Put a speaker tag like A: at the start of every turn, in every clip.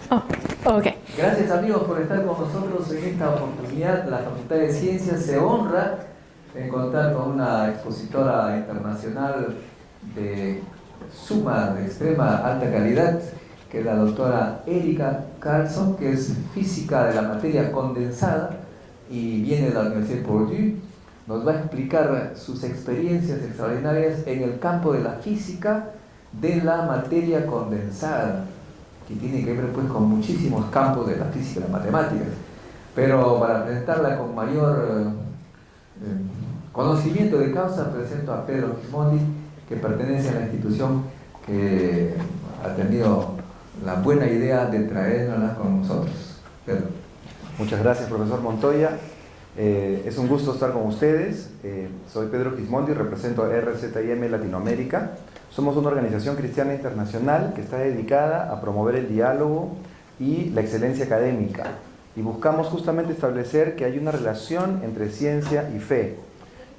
A: Oh, okay.
B: Gracias amigos por estar con nosotros en esta oportunidad. La Facultad de Ciencias se honra en contar con una expositora internacional de extrema alta calidad, que es la doctora Erika Carlson, que es física de la materia condensada y viene de la Universidad de Purdue. Nos va a explicar sus experiencias extraordinarias en el campo de la física de la materia condensada, que tiene que ver pues con muchísimos campos de la física y las matemáticas. Pero para presentarla con mayor conocimiento de causa, presento a Pedro Gismondi, que pertenece a la institución que ha tenido la buena idea de traerla con nosotros. Pedro.
C: Muchas gracias, profesor Montoya. Es un gusto estar con ustedes. Soy Pedro Gismondi, represento a RZIM Latinoamérica. Somos una organización cristiana internacional que está dedicada a promover el diálogo y la excelencia académica. Y buscamos justamente establecer que hay una relación entre ciencia y fe.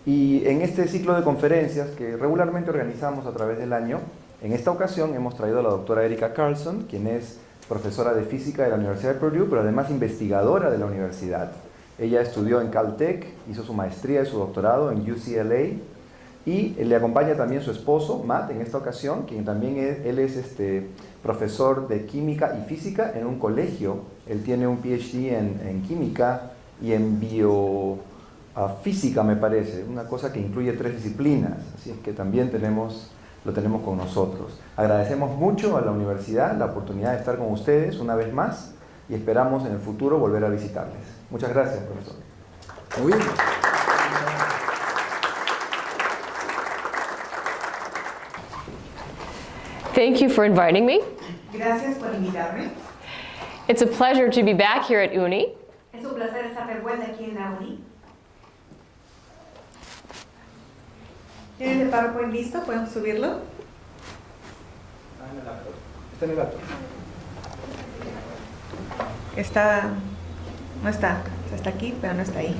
C: Y en este ciclo de conferencias que regularmente organizamos a través del año, en esta ocasión hemos traído a la doctora Erika Carlson, quien es profesora de física de la Universidad de Purdue, pero además investigadora de la universidad. Ella estudió en Caltech, hizo su maestría y su doctorado en UCLA, y le acompaña también su esposo, Matt, en esta ocasión, quien también es profesor de química y física en un colegio. Él tiene un Ph.D. en química y en biofísica, me parece, una cosa que incluye 3 disciplinas, así es que también lo tenemos con nosotros. Agradecemos mucho a la universidad la oportunidad de estar con ustedes una vez más y esperamos en el futuro volver a visitarles. Muchas gracias, profesor.
B: Muy bien.
A: Thank you for inviting me.
D: Gracias por invitarme.
A: It's a pleasure to be back here at UNI.
D: Es un placer estar de vuelta aquí en la UNI. ¿Tienen el PowerPoint listo? ¿Podemos subirlo?
C: Está en el acto.
D: No está. Está aquí, pero no está ahí.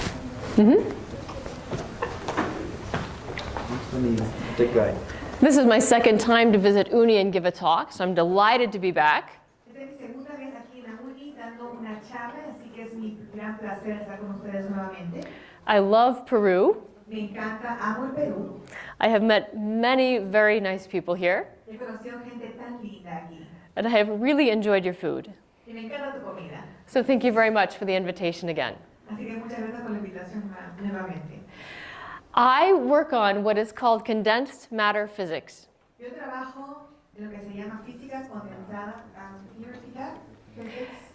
A: This is my second time to visit UNI and give a talk, so I'm delighted to be back.
D: Esta es mi segunda vez aquí en la UNI dando una charla, así que es mi gran placer estar con ustedes nuevamente.
A: I love Peru.
D: Me encanta, amo el Perú.
A: I have met many very nice people here,
D: He conocido gente tan linda aquí.
A: and I have really enjoyed your food.
D: Y me encanta tu comida.
A: So thank you very much for the invitation again.
D: Así que muchas gracias por la invitación nuevamente.
A: I work on what is called condensed matter physics.
D: Yo trabajo en lo que se llama física condensada, Universidad, physics.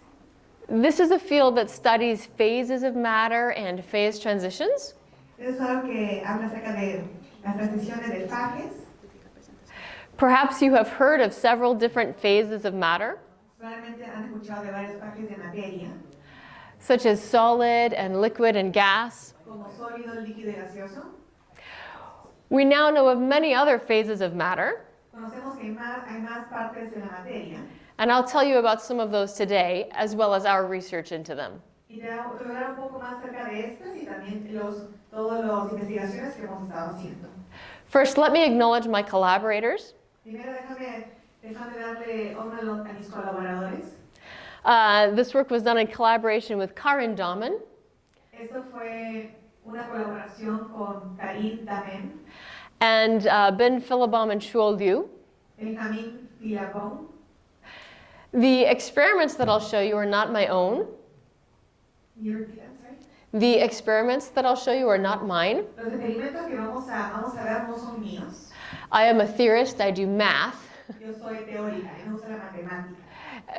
A: This is a field that studies phases of matter and phase transitions.
D: Es algo que habla acerca de las transiciones de fases.
A: Perhaps you have heard of several different phases of matter,
D: Probablemente han escuchado de varios fases de materia,
A: such as solid and liquid and gas.
D: como sólido, líquido y gaseoso.
A: We now know of many other phases of matter,
D: Conocemos que hay más partes de la materia.
A: and I'll tell you about some of those today, as well as our research into them.
D: Y te voy a hablar un poco más acerca de estas y también todas las investigaciones que hemos estado haciendo.
A: First, let me acknowledge my collaborators.
D: Primero déjame darle honor a mis colaboradores.
A: This work was done in collaboration with Karin Dahmen
D: Esto fue una colaboración con Karin Dahmen,
A: and Ben Philibom and Shuo Liu.
D: Benjamin Philibon.
A: The experiments that I'll show you are not my own. The experiments that I'll show you are not mine.
D: Los experimentos que vamos a ver no son míos.
A: I am a theorist, I do math.
D: Yo soy teórica, yo no uso la matemática.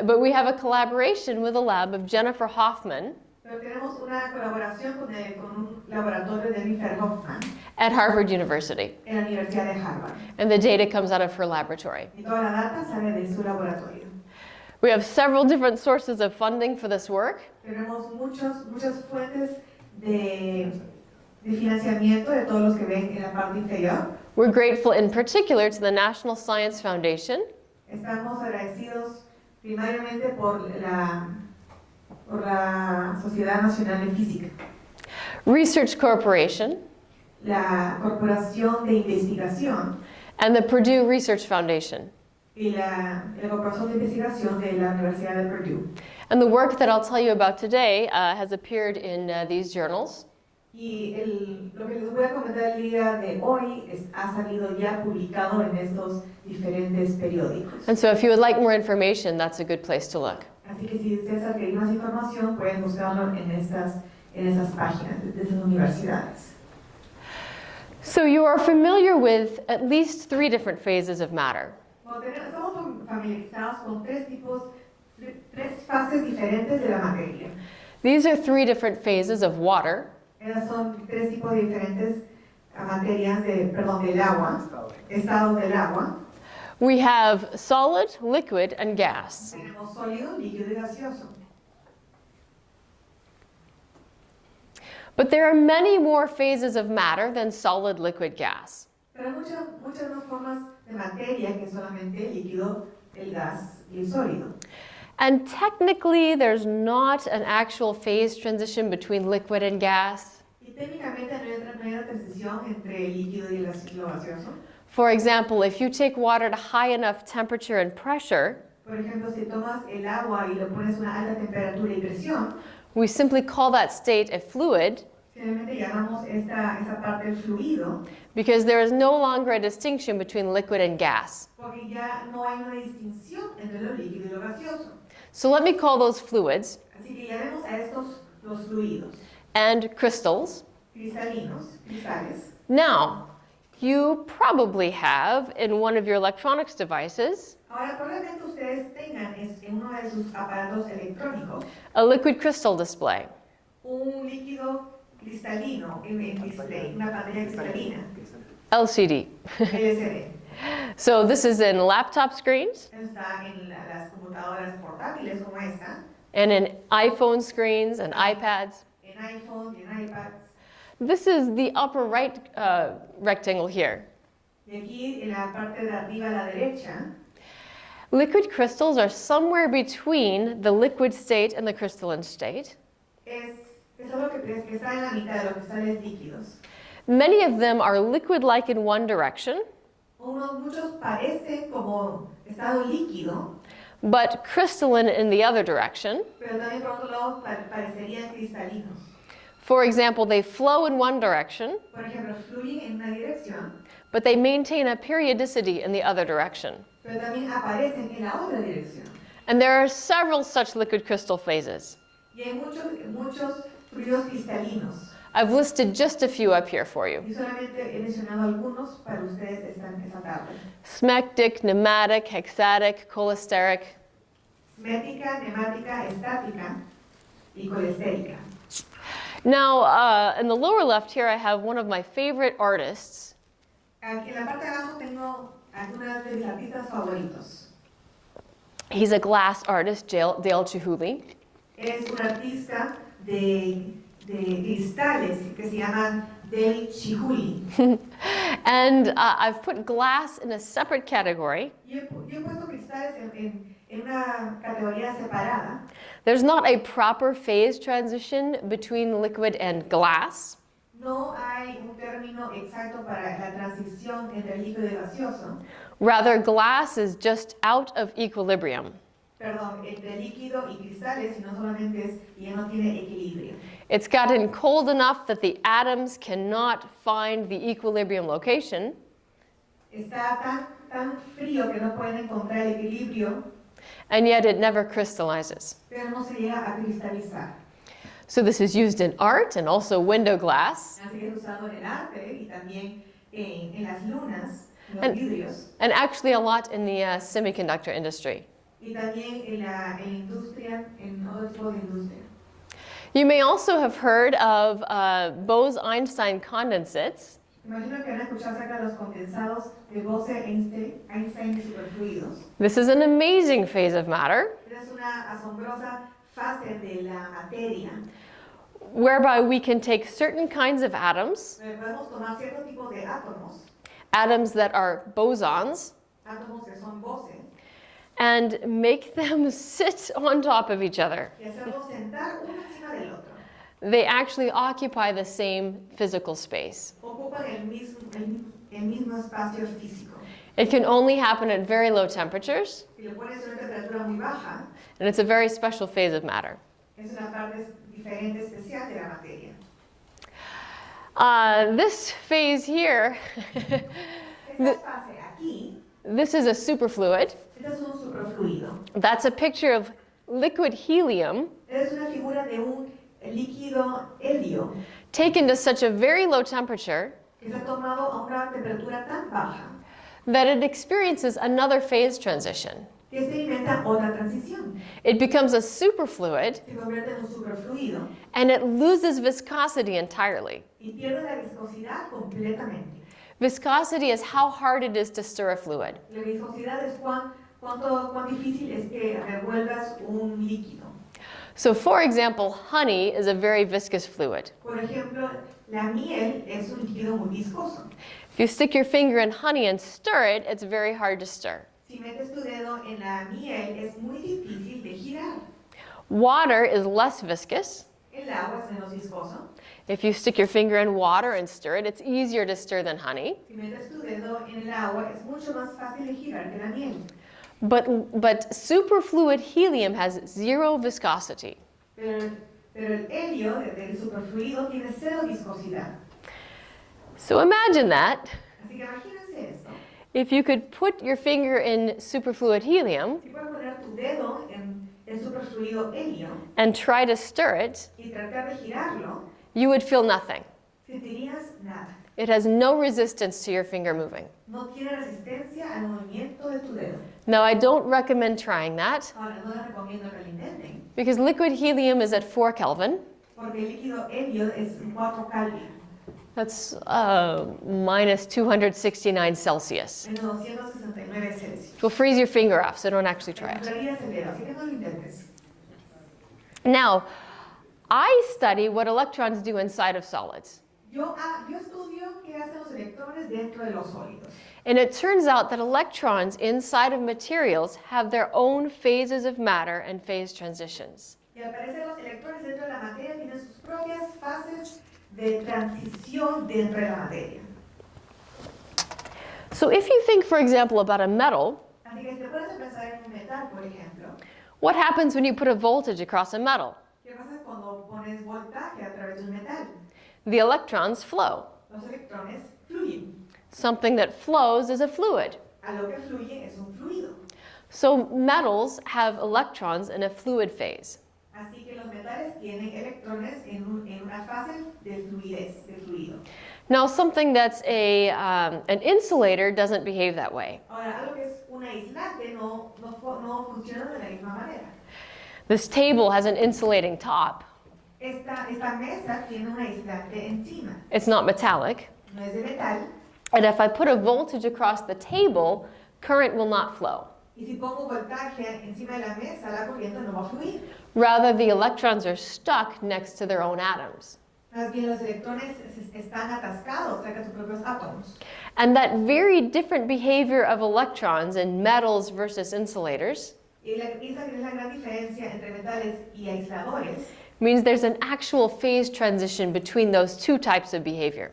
A: But we have a collaboration with a lab of Jennifer Hoffman
D: Pero tenemos una colaboración con un laboratorio de Jennifer Hoffman
A: at Harvard University.
D: en la Universidad de Harvard.
A: And the data comes out of her laboratory.
D: Y toda la data sale de su laboratorio.
A: We have several different sources of funding for this work.
D: Tenemos muchas fuentes de financiamiento de todos los que ven en la parte inferior.
A: We're grateful in particular to the National Science Foundation,
D: Estamos agradecidos primariamente por la Sociedad Nacional de Física,
A: Research Corporation,
D: la Corporación de Investigación
A: and the Purdue Research Foundation.
D: y la corporación de investigación de la Universidad de Purdue.
A: And the work that I'll tell you about today has appeared in these journals.
D: Y lo que les voy a comentar el día de hoy ha salido ya publicado en estos diferentes periódicos.
A: And so if you would like more information, that's a good place to look.
D: Así que si ustedes quieren más información, pueden buscarlo en esas páginas de esas universidades.
A: So you are familiar with at least 3 different phases of matter.
D: Bueno, estamos familiarizados con tres fases diferentes de la materia.
A: These are 3 different phases of water.
D: Esas son tres tipos diferentes materias del agua, estados del agua.
A: We have solid, liquid, and gas.
D: Tenemos sólido, líquido y gaseoso.
A: But there are many more phases of matter than solid, liquid, gas.
D: Pero muchas más formas de materia que solamente el líquido, el gas y el sólido.
A: And technically, there's not an actual phase transition between liquid and gas.
D: Y técnicamente no hay una transición entre el líquido y lo gaseoso.
A: For example, if you take water to high enough temperature and pressure,
D: Por ejemplo, si tomas el agua y lo pones a una alta temperatura y presión,
A: we simply call that state a fluid
D: simplemente llamamos esa parte el fluido,
A: because there is no longer a distinction between liquid and gas.
D: porque ya no hay una distinción entre lo líquido y lo gaseoso.
A: So let me call those fluids
D: Así que llamemos a estos los fluidos,
A: and crystals.
D: cristales.
A: Now, you probably have in one of your electronics devices
D: Ahora, probablemente ustedes tengan en uno de sus aparatos electrónicos
A: a liquid crystal display.
D: un líquido cristalino en display, una pantalla cristalina,
A: LCD.
D: LCD.
A: So this is in laptop screens
D: Está en las computadoras portátiles como esta,
A: and in iPhone screens and iPads.
D: en iPhone y en iPads.
A: This is the upper right rectangle here.
D: Y aquí en la parte de arriba a la derecha,
A: Liquid crystals are somewhere between the liquid state and the crystalline state.
D: es algo que está en la mitad de los cristales líquidos.
A: Many of them are liquid-like in one direction,
D: Muchos parecen como estado líquido,
A: but crystalline in the other direction.
D: pero también por otro lado parecerían cristalinos.
A: For example, they flow in one direction,
D: Por ejemplo, fluyen en una dirección,
A: but they maintain a periodicity in the other direction.
D: pero también aparecen en la otra dirección.
A: And there are several such liquid crystal phases.
D: Y hay muchos fluidos cristalinos.
A: I've listed just a few up here for you.
D: Y solamente he mencionado algunos para ustedes esta tarde.
A: Smectic, pneumatic, hexatic, cholesteric.
D: Smética, neumática, estática y colestérica.
A: Now, in the lower left here, I have one of my favorite artists.
D: Aquí en la parte de abajo tengo algunos de mis artistas favoritos.
A: He's a glass artist, Dale Chihuly.
D: Es un artista de cristales que se llaman Dale Chihuly.
A: And I've put glass in a separate category.
D: Yo he puesto cristales en una categoría separada.
A: There's not a proper phase transition between liquid and glass.
D: No hay un término exacto para la transición entre líquido y gaseoso.
A: Rather, glass is just out of equilibrium.
D: Perdón, entre líquido y cristales, sino solamente ya no tiene equilibrio.
A: It's gotten cold enough that the atoms cannot find the equilibrium location.
D: Está tan frío que no pueden encontrar el equilibrio,
A: And yet it never crystallizes.
D: pero no se llega a cristalizar.
A: So this is used in art and also window glass,
D: Así que es usado en el arte y también en las lunas, en los vidrios,
A: and actually a lot in the semiconductor industry.
D: y también en la industria, en otro tipo de industria.
A: You may also have heard of Bose-Einstein condensates.
D: Imagino que han escuchado acerca de los condensados de Bose-Einstein y superfluidos.
A: This is an amazing phase of matter,
D: Es una asombrosa fase de la materia,
A: whereby we can take certain kinds of atoms,
D: donde podemos tomar cierto tipo de átomos,
A: atoms that are bosons,
D: átomos que son Bose,
A: and make them sit on top of each other.
D: y hacerlos sentar uno encima del otro.
A: They actually occupy the same physical space.
D: Ocupan el mismo espacio físico.
A: It can only happen at very low temperatures,
D: Si lo pones a una temperatura muy baja,
A: and it's a very special phase of matter.
D: es una parte diferente, especial de la materia.
A: This phase here,
D: Esta fase aquí,
A: this is a superfluid.
D: este es un superfluido.
A: That's a picture of liquid helium
D: Es una figura de un líquido helio
A: taken to such a very low temperature
D: que se ha tomado a una temperatura tan baja
A: that it experiences another phase transition.
D: que experimenta otra transición.
A: It becomes a superfluid,
D: Se convierte en un superfluido
A: and it loses viscosity entirely.
D: y pierde la viscosidad completamente.
A: Viscosity is how hard it is to stir a fluid.
D: La viscosidad es cuán difícil es que revuelvas un líquido.
A: So for example, honey is a very viscous fluid.
D: Por ejemplo, la miel es un líquido muy viscoso.
A: If you stick your finger in honey and stir it, it's very hard to stir.
D: Si metes tu dedo en la miel es muy difícil de girar.
A: Water is less viscous.
D: El agua es menos viscoso.
A: If you stick your finger in water and stir it, it's easier to stir than honey.
D: Si metes tu dedo en el agua es mucho más fácil de girar que la miel.
A: But superfluid helium has zero viscosity.
D: Pero el helio del superfluido tiene cero viscosidad.
A: So imagine that.
D: Así que imagínense esto.
A: If you could put your finger in superfluid helium
D: Si puedes poner tu dedo en el superfluido helio
A: and try to stir it,
D: y tratar de girarlo,
A: you would feel nothing.
D: sentirías nada.
A: It has no resistance to your finger moving.
D: No tiene resistencia al movimiento de tu dedo.
A: Now, I don't recommend trying that
D: Ahora, no les recomiendo que lo intenten,
A: because liquid helium is at 4 Kelvin.
D: porque el líquido helio es 4 Kelvin,
A: That's minus 269 Celsius.
D: menos 269 Celsius.
A: It will freeze your finger off, so don't actually try it.
D: Congelarías el dedo, así que no lo intentes.
A: Now, I study what electrons do inside of solids.
D: Yo estudio qué hacen los electrones dentro de los sólidos.
A: And it turns out that electrons inside of materials have their own phases of matter and phase transitions.
D: Y al parecer los electrones dentro de la materia tienen sus propias fases de transición dentro de la materia.
A: So if you think, for example, about a metal,
D: Así que si te pones a pensar en un metal, por ejemplo,
A: what happens when you put a voltage across a metal?
D: ¿qué pasa cuando pones voltaje a través de un metal?
A: The electrons flow.
D: Los electrones fluyen.
A: Something that flows is a fluid.
D: A lo que fluye es un fluido.
A: So metals have electrons in a fluid phase.
D: Así que los metales tienen electrones en una fase de fluidez, de fluido.
A: Now, something that's an insulator doesn't behave that way.
D: Ahora, algo que es un aislante no funciona de la misma manera.
A: This table has an insulating top.
D: Esta mesa tiene un aislante encima.
A: It's not metallic.
D: No es de metal.
A: And if I put a voltage across the table, current will not flow.
D: Y si pongo voltaje encima de la mesa, la corriente no va a fluir.
A: Rather, the electrons are stuck next to their own atoms.
D: Más bien los electrones están atascados cerca de sus propios átomos.
A: And that very different behavior of electrons in metals versus insulators
D: Y esa es la gran diferencia entre metales y aisladores.
A: means there's an actual phase transition between those two types of behavior.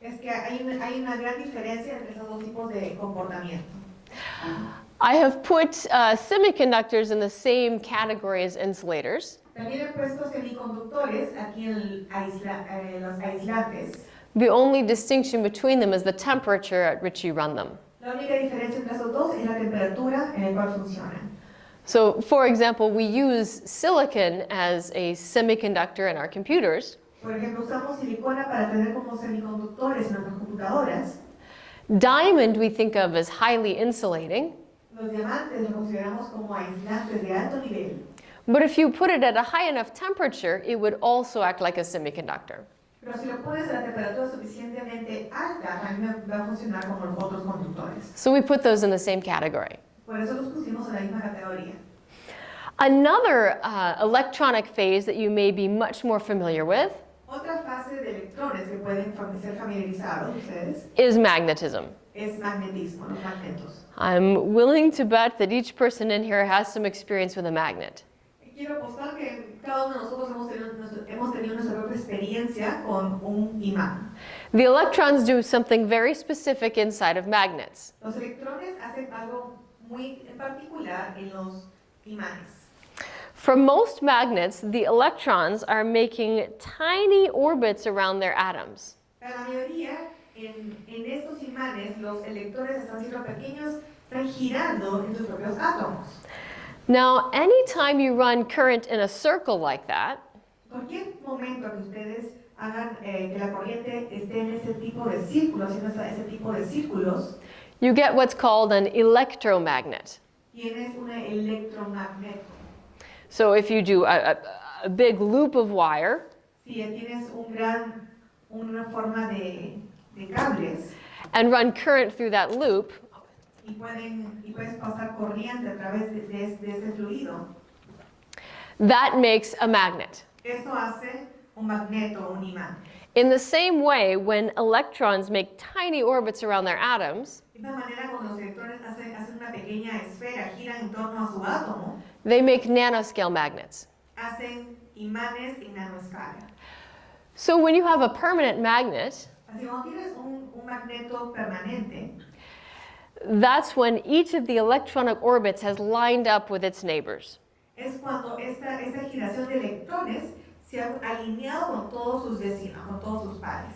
D: Es que hay una gran diferencia entre esos dos tipos de comportamiento.
A: I have put semiconductors in the same category as insulators.
D: También he puesto semiconductores aquí en los aislantes.
A: The only distinction between them is the temperature at which you run them.
D: La única diferencia entre esos dos es la temperatura en la cual funcionan.
A: So, for example, we use silicon as a semiconductor in our computers.
D: Por ejemplo, usamos silicona para tener como semiconductores en nuestras computadoras.
A: Diamond we think of as highly insulating.
D: Los diamantes los consideramos como aislantes de alto nivel.
A: But if you put it at a high enough temperature, it would also act like a semiconductor.
D: Pero si lo pones a la temperatura suficientemente alta, también va a funcionar como los otros conductores.
A: So we put those in the same category.
D: Por eso los pusimos en la misma categoría.
A: Another electronic phase that you may be much more familiar with
D: Otra fase de electrones que pueden ser familiarizados ustedes
A: is magnetism.
D: es magnetismo, los magnetos.
A: I'm willing to bet that each person in here has some experience with a magnet.
D: Quiero apostar que Cada uno de nosotros hemos tenido nuestra propia experiencia con un imán.
A: The electrons do something very specific inside of magnets.
D: Los electrones hacen algo muy en particular en los imanes.
A: For most magnets, the electrons are making tiny orbits around their atoms.
D: Para la mayoría, en estos imanes, los electrones están siendo pequeños, están girando en sus propios átomos.
A: Now, anytime you run current in a circle like that,
D: Cualquier momento que ustedes hagan que la corriente esté en ese tipo de círculos, haciendo ese tipo de círculos,
A: you get what's called an electromagnet.
D: tienes un electromagneto.
A: So if you do a big loop of wire,
D: Si ya tienes una forma de cables
A: and run current through that loop,
D: y puedes pasar corriente a través de ese fluido,
A: that makes a magnet.
D: eso hace un magneto, un imán.
A: In the same way, when electrons make tiny orbits around their atoms,
D: De esta manera, cuando los electrones hacen una pequeña esfera, giran en torno a su átomo,
A: they make nanoscale magnets.
D: hacen imanes en nanoescala.
A: So when you have a permanent magnet,
D: Así que cuando tienes un magneto permanente,
A: that's when each of the electronic orbits has lined up with its neighbors.
D: es cuando esta giración de electrones se ha alineado con todos sus vecinos, con todos sus pares.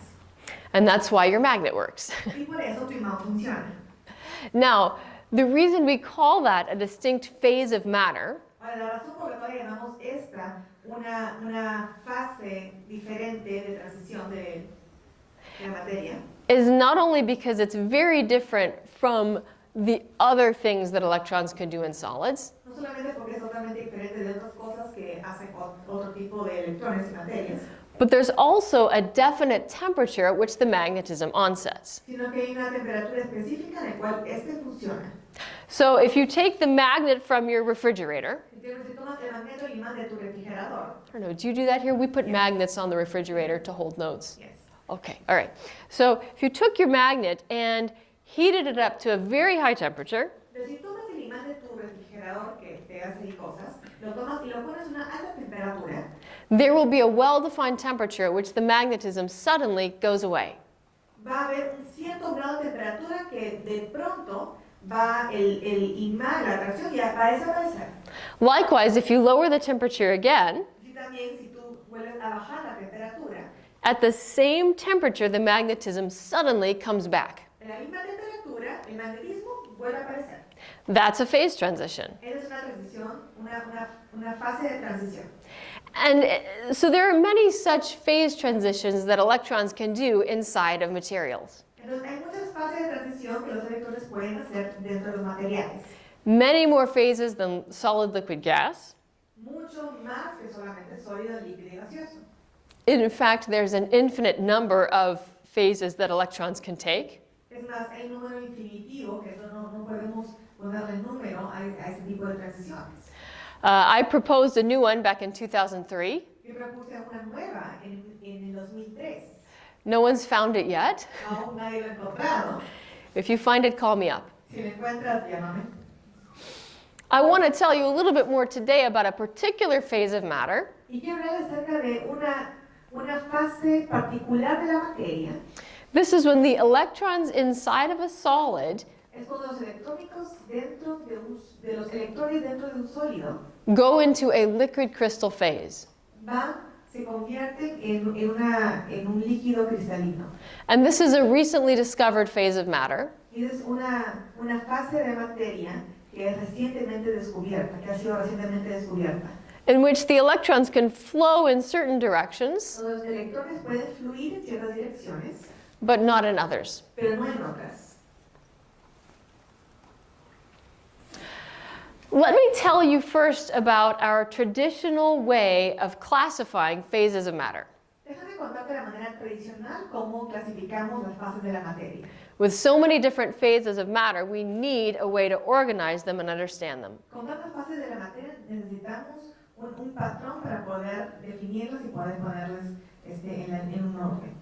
A: And that's why your magnet works.
D: Y por eso tu imán funciona.
A: Now, the reason we call that a distinct phase of matter
D: Ahora, la razón por la cual llamamos esta una fase diferente de transición de la materia
A: is not only because it's very different from the other things that electrons can do in solids,
D: no solamente porque es totalmente diferente de otras cosas que hacen otro tipo de electrones y materias,
A: but there's also a definite temperature at which the magnetism onsets.
D: sino que hay una temperatura específica en la cual este funciona.
A: So if you take the magnet from your refrigerator,
D: Entonces, si tomas el magneto y imán de tu refrigerador,
A: I don't know, do you do that here? We put magnets on the refrigerator to hold notes.
D: yes.
A: Okay, all right. So if you took your magnet and heated it up to a very high temperature,
D: Pero si tomas el imán de tu refrigerador que te hace y cosas, lo tomas y lo pones a una alta temperatura,
A: there will be a well-defined temperature at which the magnetism suddenly goes away.
D: va a haber un cierto grado de temperatura que de pronto va el imán, la atracción ya va a desaparecer.
A: Likewise, if you lower the temperature again,
D: Y también si tú vuelves a bajar la temperatura,
A: at the same temperature, the magnetism suddenly comes back.
D: en la misma temperatura, el magnetismo vuelve a aparecer.
A: That's a phase transition.
D: Esa es una transición, una fase de transición.
A: And so there are many such phase transitions that electrons can do inside of materials.
D: Entonces, hay muchas fases de transición que los electrones pueden hacer dentro de los materiales.
A: Many more phases than solid, liquid, gas.
D: Mucho más que solamente sólido, líquido y gaseoso.
A: In fact, there's an infinite number of phases that electrons can take.
D: Es más, hay un número infinitivo que eso no podemos ponerle número a ese tipo de transiciones.
A: I proposed a new one back in 2003.
D: Yo propuse una nueva en el 2003.
A: No one's found it yet.
D: Aún nadie lo ha encontrado.
A: If you find it, call me up.
D: Si lo encuentras, llámame.
A: I want to tell you a little bit more today about a particular phase of matter.
D: Y quiero hablar acerca de una fase particular de la materia.
A: This is when the electrons inside of a solid
D: Es cuando los electrónicos de los electrones dentro de un sólido
A: go into a liquid crystal phase.
D: se convierten en un líquido cristalino.
A: And this is a recently discovered phase of matter.
D: Y es una fase de materia que es recientemente descubierta, que ha sido recientemente descubierta.
A: In which the electrons can flow in certain directions,
D: Donde los electrones pueden fluir en ciertas direcciones,
A: but not in others.
D: pero no en otras.
A: Let me tell you first about our traditional way of classifying phases of matter.
D: Déjame contarte la manera tradicional cómo clasificamos las fases de la materia.
A: With so many different phases of matter, we need a way to organize them and understand them.
D: Con tantas fases de la materia necesitamos un patrón para poder definirlas y poder ponerlas en un orden.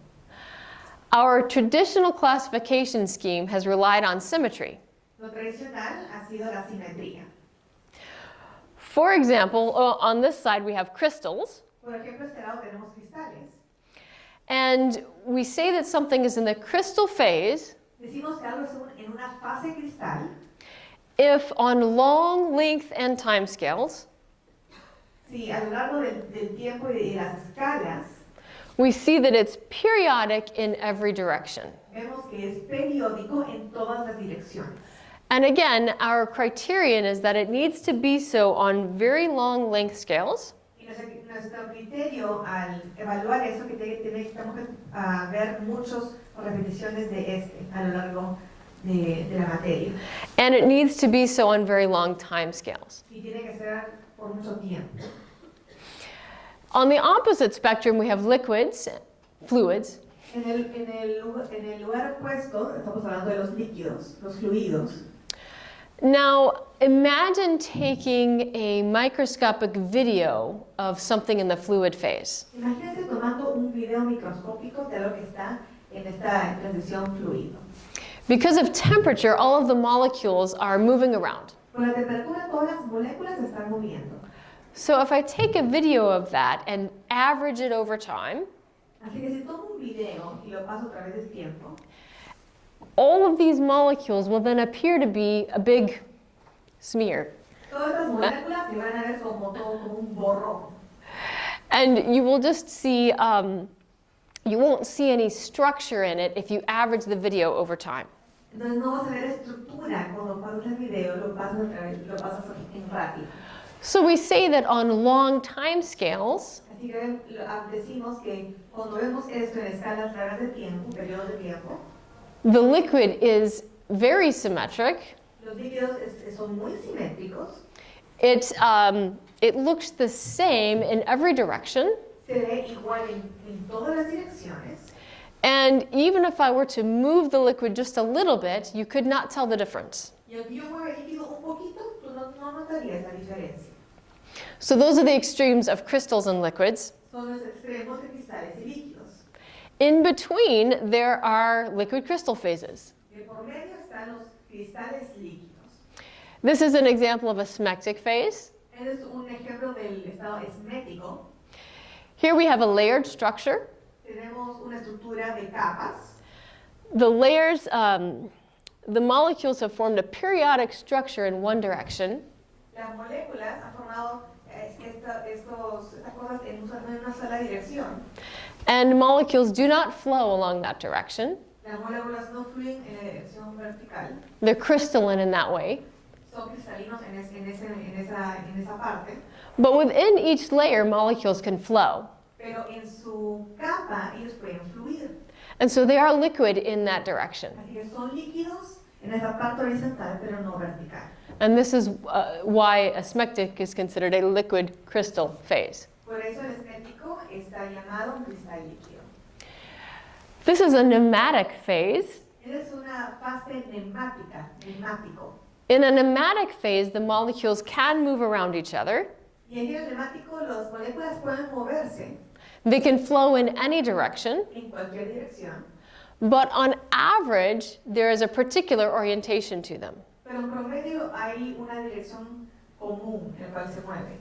A: Our traditional classification scheme has relied on symmetry.
D: Lo tradicional ha sido la simetría.
A: For example, on this side we have crystals.
D: Por ejemplo, este lado tenemos cristales.
A: And we say that something is in the crystal phase
D: Decimos que algo es en una fase cristal
A: if on long length and time scales
D: si a lo largo del tiempo y de las escalas
A: we see that it's periodic in every direction.
D: vemos que es periódico en todas las direcciones.
A: And again, our criterion is that it needs to be so on very long length scales.
D: Y nuestro criterio al evaluar eso que tenemos que ver muchas repeticiones de este a lo largo de la materia.
A: And it needs to be so on very long time scales.
D: Y tiene que ser por mucho tiempo.
A: On the opposite spectrum, we have liquids, fluids.
D: En el lugar opuesto estamos hablando de los líquidos, los fluidos.
A: Now, imagine taking a microscopic video of something in the fluid phase.
D: Imagínense tomando un video microscópico de lo que está en esta transición fluido.
A: Because of temperature, all of the molecules are moving around.
D: Con la temperatura todas las moléculas se están moviendo.
A: So if I take a video of that and average it over time,
D: Así que si tomo un video y lo paso a través del tiempo,
A: all of these molecules will then appear to be a big smear.
D: todas estas moléculas se van a ver como un borrón.
A: And you will just see, you won't see any structure in it if you average the video over time.
D: Entonces no vas a ver estructura cuando pasas el video, lo pasas en rápido.
A: So we say that on long time scales,
D: Así que decimos que cuando vemos esto en escalas largas de tiempo, periodos de tiempo,
A: the liquid is very symmetric.
D: los líquidos son muy simétricos,
A: It looks the same in every direction.
D: se ve igual en todas las direcciones.
A: And even if I were to move the liquid just a little bit, you could not tell the difference.
D: Y aunque yo mueva el líquido un poquito, tú no notarías la diferencia.
A: So those are the extremes of crystals and liquids.
D: Son los extremos de cristales y líquidos.
A: In between, there are liquid crystal phases.
D: Y por medio están los cristales líquidos.
A: This is an example of a smectic phase.
D: Este es un ejemplo del estado esmético.
A: Here we have a layered structure.
D: Tenemos una estructura de capas.
A: The layers, the molecules have formed a periodic structure in one direction.
D: Las moléculas han formado estas cosas en una sola dirección.
A: And molecules do not flow along that direction.
D: Las moléculas no fluyen en la dirección vertical.
A: They're crystalline in that way.
D: Son cristalinos en esa parte.
A: But within each layer, molecules can flow.
D: Pero en su capa ellos pueden fluir.
A: And so they are liquid in that direction.
D: Así que son líquidos en esa parte horizontal, pero no vertical.
A: And this is why a smectic is considered a liquid crystal phase.
D: Por eso el esmético está llamado un cristal líquido.
A: This is a pneumatic phase.
D: Es una fase neumático.
A: In a pneumatic phase, the molecules can move around each other.
D: Y en el neumático las moléculas pueden moverse
A: They can flow in any direction.
D: en cualquier dirección.
A: But on average, there is a particular orientation to them.
D: Pero en promedio hay una dirección común en la cual se mueve.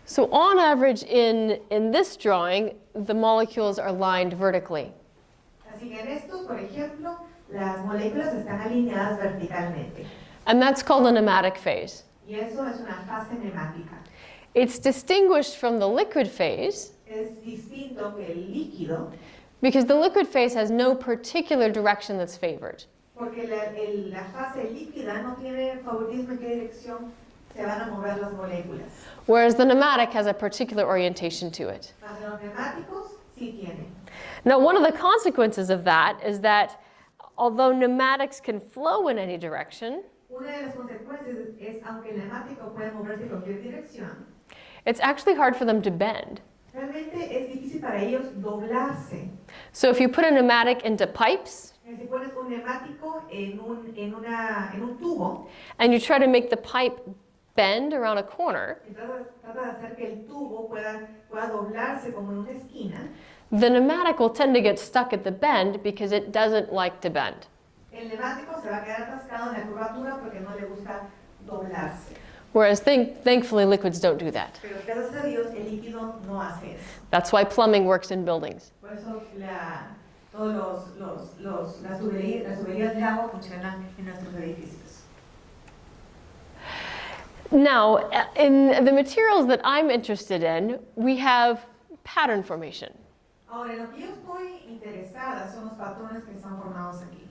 A: So on average, in this drawing, the molecules are lined vertically.
D: Así que en esto, por ejemplo, las moléculas están alineadas verticalmente.
A: And that's called a pneumatic phase.
D: Y eso es una fase neumática.
A: It's distinguished from the liquid phase
D: Es distinto que el líquido,
A: because the liquid phase has no particular direction that's favored.
D: porque la fase líquida no tiene favoritismo en qué dirección se van a mover las moléculas.
A: Whereas the pneumatic has a particular orientation to it.
D: Mas los neumáticos sí tienen.
A: Now, one of the consequences of that is that although pneumatics can flow in any direction,
D: Una de las consecuencias es, aunque el neumático puede moverse en cualquier dirección,
A: it's actually hard for them to bend.
D: realmente es difícil para ellos doblarse.
A: So if you put a pneumatic into pipes
D: Si pones un neumático en un tubo
A: and you try to make the pipe bend around a corner,
D: y trata de hacer que el tubo pueda doblarse como en una esquina,
A: the pneumatic will tend to get stuck at the bend because it doesn't like to bend.
D: el neumático se va a quedar atascado en la curvatura porque no le gusta doblarse.
A: Whereas thankfully liquids don't do that.
D: Pero gracias a Dios el líquido no hace eso.
A: That's why plumbing works in buildings.
D: Por eso todos las tuberías de agua funcionan en nuestros edificios.
A: Now, in the materials that I'm interested in, we have pattern formation.
D: Ahora, en lo que yo estoy interesada son los patrones que están formados aquí.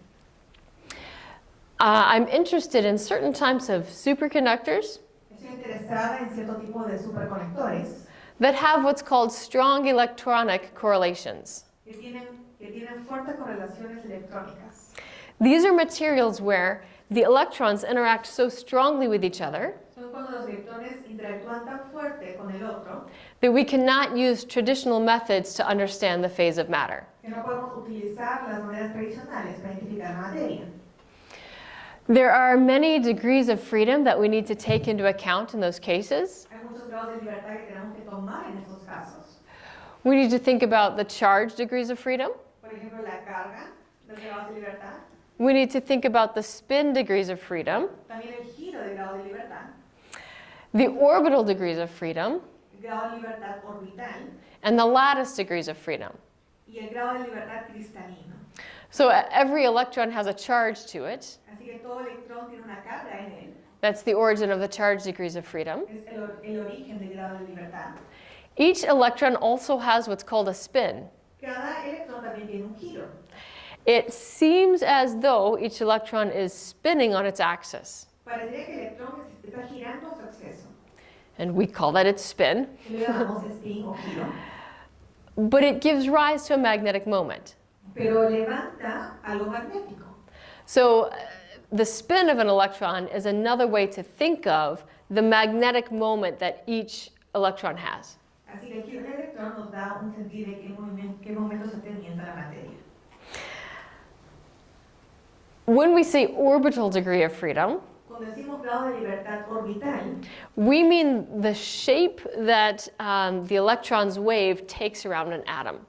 A: I'm interested in certain types of superconductors
D: Estoy interesada en cierto tipo de superconectores
A: that have what's called strong electronic correlations.
D: que tienen fuertes correlaciones electrónicas.
A: These are materials where the electrons interact so strongly with each other
D: Son cuando los electrones interactúan tan fuerte con el otro
A: that we cannot use traditional methods to understand the phase of matter.
D: que no podemos utilizar las maneras tradicionales para identificar la materia.
A: There are many degrees of freedom that we need to take into account in those cases.
D: Hay muchos grados de libertad que tenemos que tomar en estos casos.
A: We need to think about the charge degrees of freedom.
D: Por ejemplo, la carga, los grados de libertad,
A: We need to think about the spin degrees of freedom,
D: también el giro de grado de libertad,
A: the orbital degrees of freedom,
D: el grado de libertad orbital
A: and the lattice degrees of freedom.
D: y el grado de libertad cristalino.
A: So every electron has a charge to it.
D: Así que todo electrón tiene una carga en él.
A: That's the origin of the charge degrees of freedom.
D: Es el origen del grado de libertad.
A: Each electron also has what's called a spin.
D: Cada electrón también tiene un giro.
A: It seems as though each electron is spinning on its axis,
D: Parecería que el electrón está girando a su acceso.
A: and we call that its spin.
D: Le llamamos spin o giro.
A: But it gives rise to a magnetic moment.
D: Pero levanta algo magnético.
A: So the spin of an electron is another way to think of the magnetic moment that each electron has.
D: Así que el giro del electrón nos da un sentido de qué momento se teniendo la materia.
A: When we say orbital degree of freedom,
D: Cuando decimos grado de libertad orbital,
A: we mean the shape that the electron's wave takes around an atom.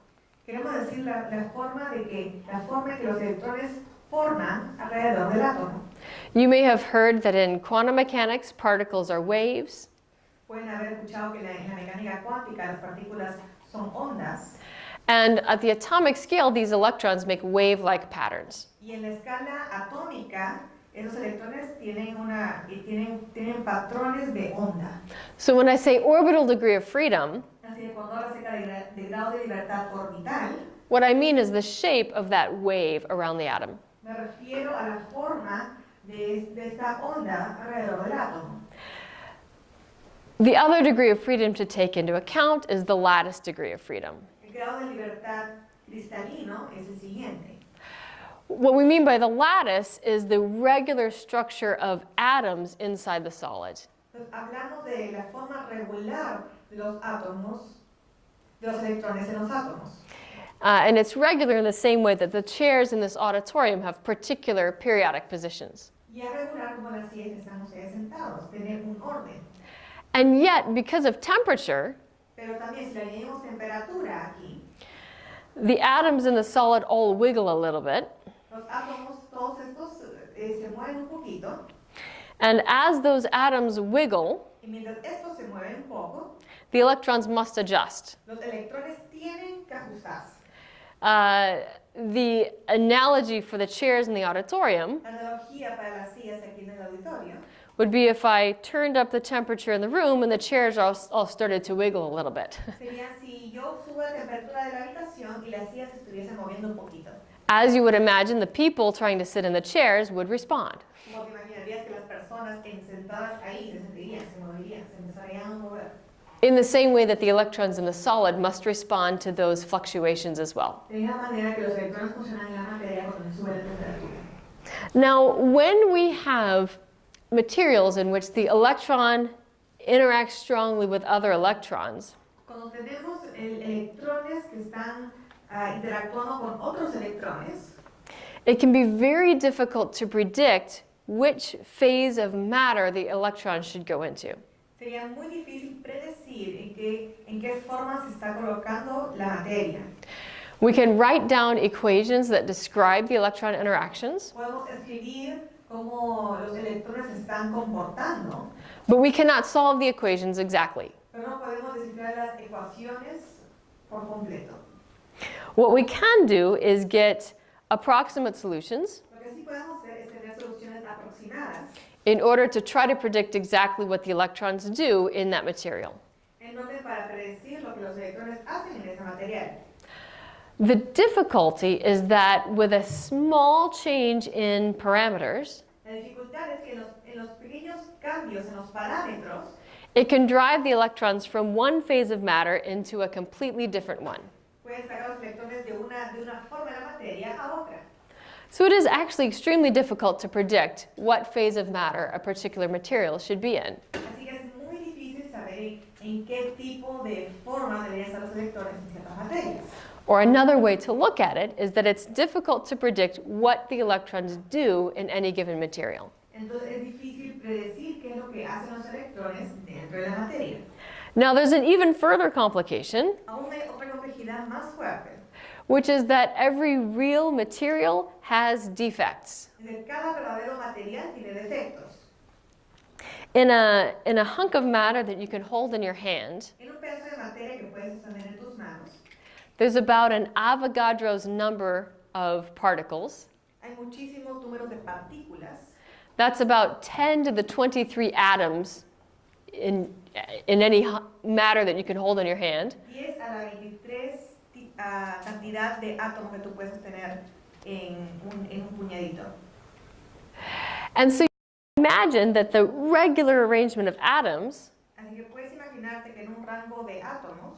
D: queremos decir la forma que los electrones forman alrededor del átomo.
A: You may have heard that in quantum mechanics, particles are waves.
D: Pueden haber escuchado que en la mecánica cuántica las partículas son ondas
A: And at the atomic scale, these electrons make wave-like patterns.
D: y en la escala atómica esos electrones tienen patrones de onda.
A: So when I say orbital degree of freedom,
D: Así que cuando hablo acerca de grado de libertad orbital,
A: what I mean is the shape of that wave around the atom.
D: me refiero a la forma de esta onda alrededor del átomo.
A: The other degree of freedom to take into account is the lattice degree of freedom.
D: El grado de libertad cristalino es el siguiente.
A: What we mean by the lattice is the regular structure of atoms inside the solid.
D: Entonces, hablamos de la forma regular de los átomos, de los electrones en los átomos.
A: And it's regular in the same way that the chairs in this auditorium have particular periodic positions.
D: Y es regular como las sillas que están ustedes sentados, tener un orden.
A: And yet, because of temperature,
D: Pero también si le añadimos temperatura aquí,
A: the atoms in the solid all wiggle a little bit.
D: los átomos, todos estos se mueven un poquito.
A: And as those atoms wiggle,
D: Y mientras estos se mueven un poco,
A: the electrons must adjust.
D: los electrones tienen que ajustarse.
A: The analogy for the chairs in the auditorium
D: La analogía para las sillas aquí en el auditorio
A: would be if I turned up the temperature in the room and the chairs all started to wiggle a little bit.
D: sería si yo subo la temperatura de la habitación y las sillas se estuviesen moviendo un poquito.
A: As you would imagine, the people trying to sit in the chairs would respond.
D: Como te imaginarías que las personas sentadas ahí se sentirían, se moverían, se empezarían a mover.
A: In the same way that the electrons in the solid must respond to those fluctuations as well.
D: De la misma manera que los electrones funcionan en la materia cuando se sube la temperatura.
A: Now, when we have materials in which the electron interacts strongly with other electrons,
D: Cuando tenemos electrones que están interactuando con otros electrones,
A: it can be very difficult to predict which phase of matter the electron should go into.
D: sería muy difícil predecir en qué forma se está colocando la materia.
A: We can write down equations that describe the electron interactions,
D: Podemos escribir cómo los electrones se están comportando,
A: but we cannot solve the equations exactly.
D: pero no podemos descifrar las ecuaciones por completo.
A: What we can do is get approximate solutions
D: Lo que sí podemos hacer es tener soluciones aproximadas
A: in order to try to predict exactly what the electrons do in that material.
D: en orden para predecir lo que los electrones hacen en ese material.
A: The difficulty is that with a small change in parameters,
D: La dificultad es que en los pequeños cambios en los parámetros
A: it can drive the electrons from one phase of matter into a completely different one.
D: pueden sacar los electrones de una forma de la materia a otra.
A: So it is actually extremely difficult to predict what phase of matter a particular material should be in.
D: Así que es muy difícil saber en qué tipo de forma deberían estar los electrones en ciertas materias.
A: Or another way to look at it is that it's difficult to predict what the electrons do in any given material.
D: Entonces es difícil predecir qué es lo que hacen los electrones dentro de la materia.
A: Now there's an even further complication,
D: Aún hay otra complejidad más fuerte.
A: which is that every real material has defects.
D: Es decir, cada verdadero material tiene defectos.
A: In a hunk of matter that you can hold in your hand,
D: En un pedazo de materia que puedes sostener en tus manos,
A: there's about an Avogadro's number of particles.
D: hay muchísimos números de partículas.
A: That's about 10 to the 23 atoms in any matter that you can hold in your hand.
D: 10 a la 23 cantidad de átomos que tú puedes sostener en un puñadito.
A: And so imagine that the regular arrangement of atoms
D: Así que puedes imaginarte que en un rango de átomos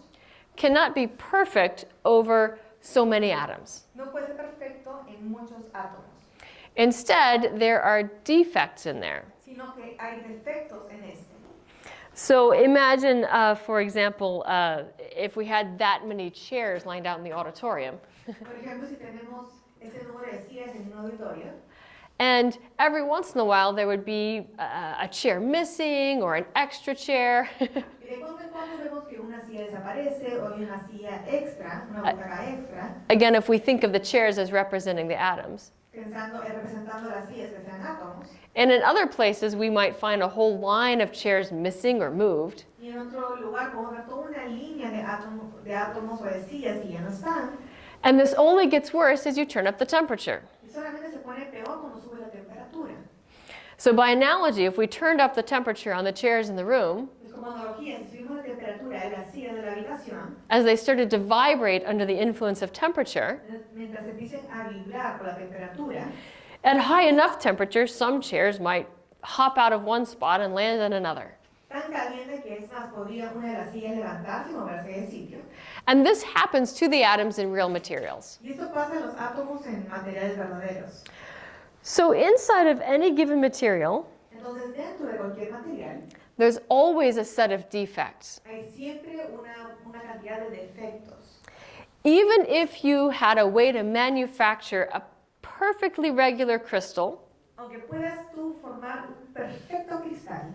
A: cannot be perfect over so many atoms.
D: no puede ser perfecto en muchos átomos,
A: Instead, there are defects in there.
D: sino que hay defectos en este.
A: So imagine, for example, if we had that many chairs lined out in the auditorium,
D: Por ejemplo, si tenemos ese número de sillas en un auditorio,
A: and every once in a while there would be a chair missing or an extra chair.
D: y de cuando en cuando vemos que una silla desaparece o hay una silla extra, una butaca extra,
A: Again, if we think of the chairs as representing the atoms.
D: representando las sillas que sean átomos,
A: And in other places, we might find a whole line of chairs missing or moved.
D: y en otro lugar podemos ver toda una línea de átomos o de sillas que ya no están,
A: And this only gets worse as you turn up the temperature.
D: y solamente se pone peor cuando sube la temperatura.
A: So by analogy, if we turned up the temperature on the chairs in the room,
D: Es como analogía, si subimos la temperatura de las sillas de la habitación,
A: as they started to vibrate under the influence of temperature,
D: mientras empiecen a vibrar por la temperatura,
A: at high enough temperature, some chairs might hop out of one spot and land in another.
D: tan caliente que es más, podría una de las sillas levantarse y moverse de sitio.
A: And this happens to the atoms in real materials.
D: Y esto pasa en los átomos en materiales verdaderos.
A: So inside of any given material,
D: Entonces, dentro de cualquier material,
A: there's always a set of defects.
D: hay siempre una cantidad de defectos.
A: Even if you had a way to manufacture a perfectly regular crystal,
D: Aunque puedas tú formar un perfecto cristal,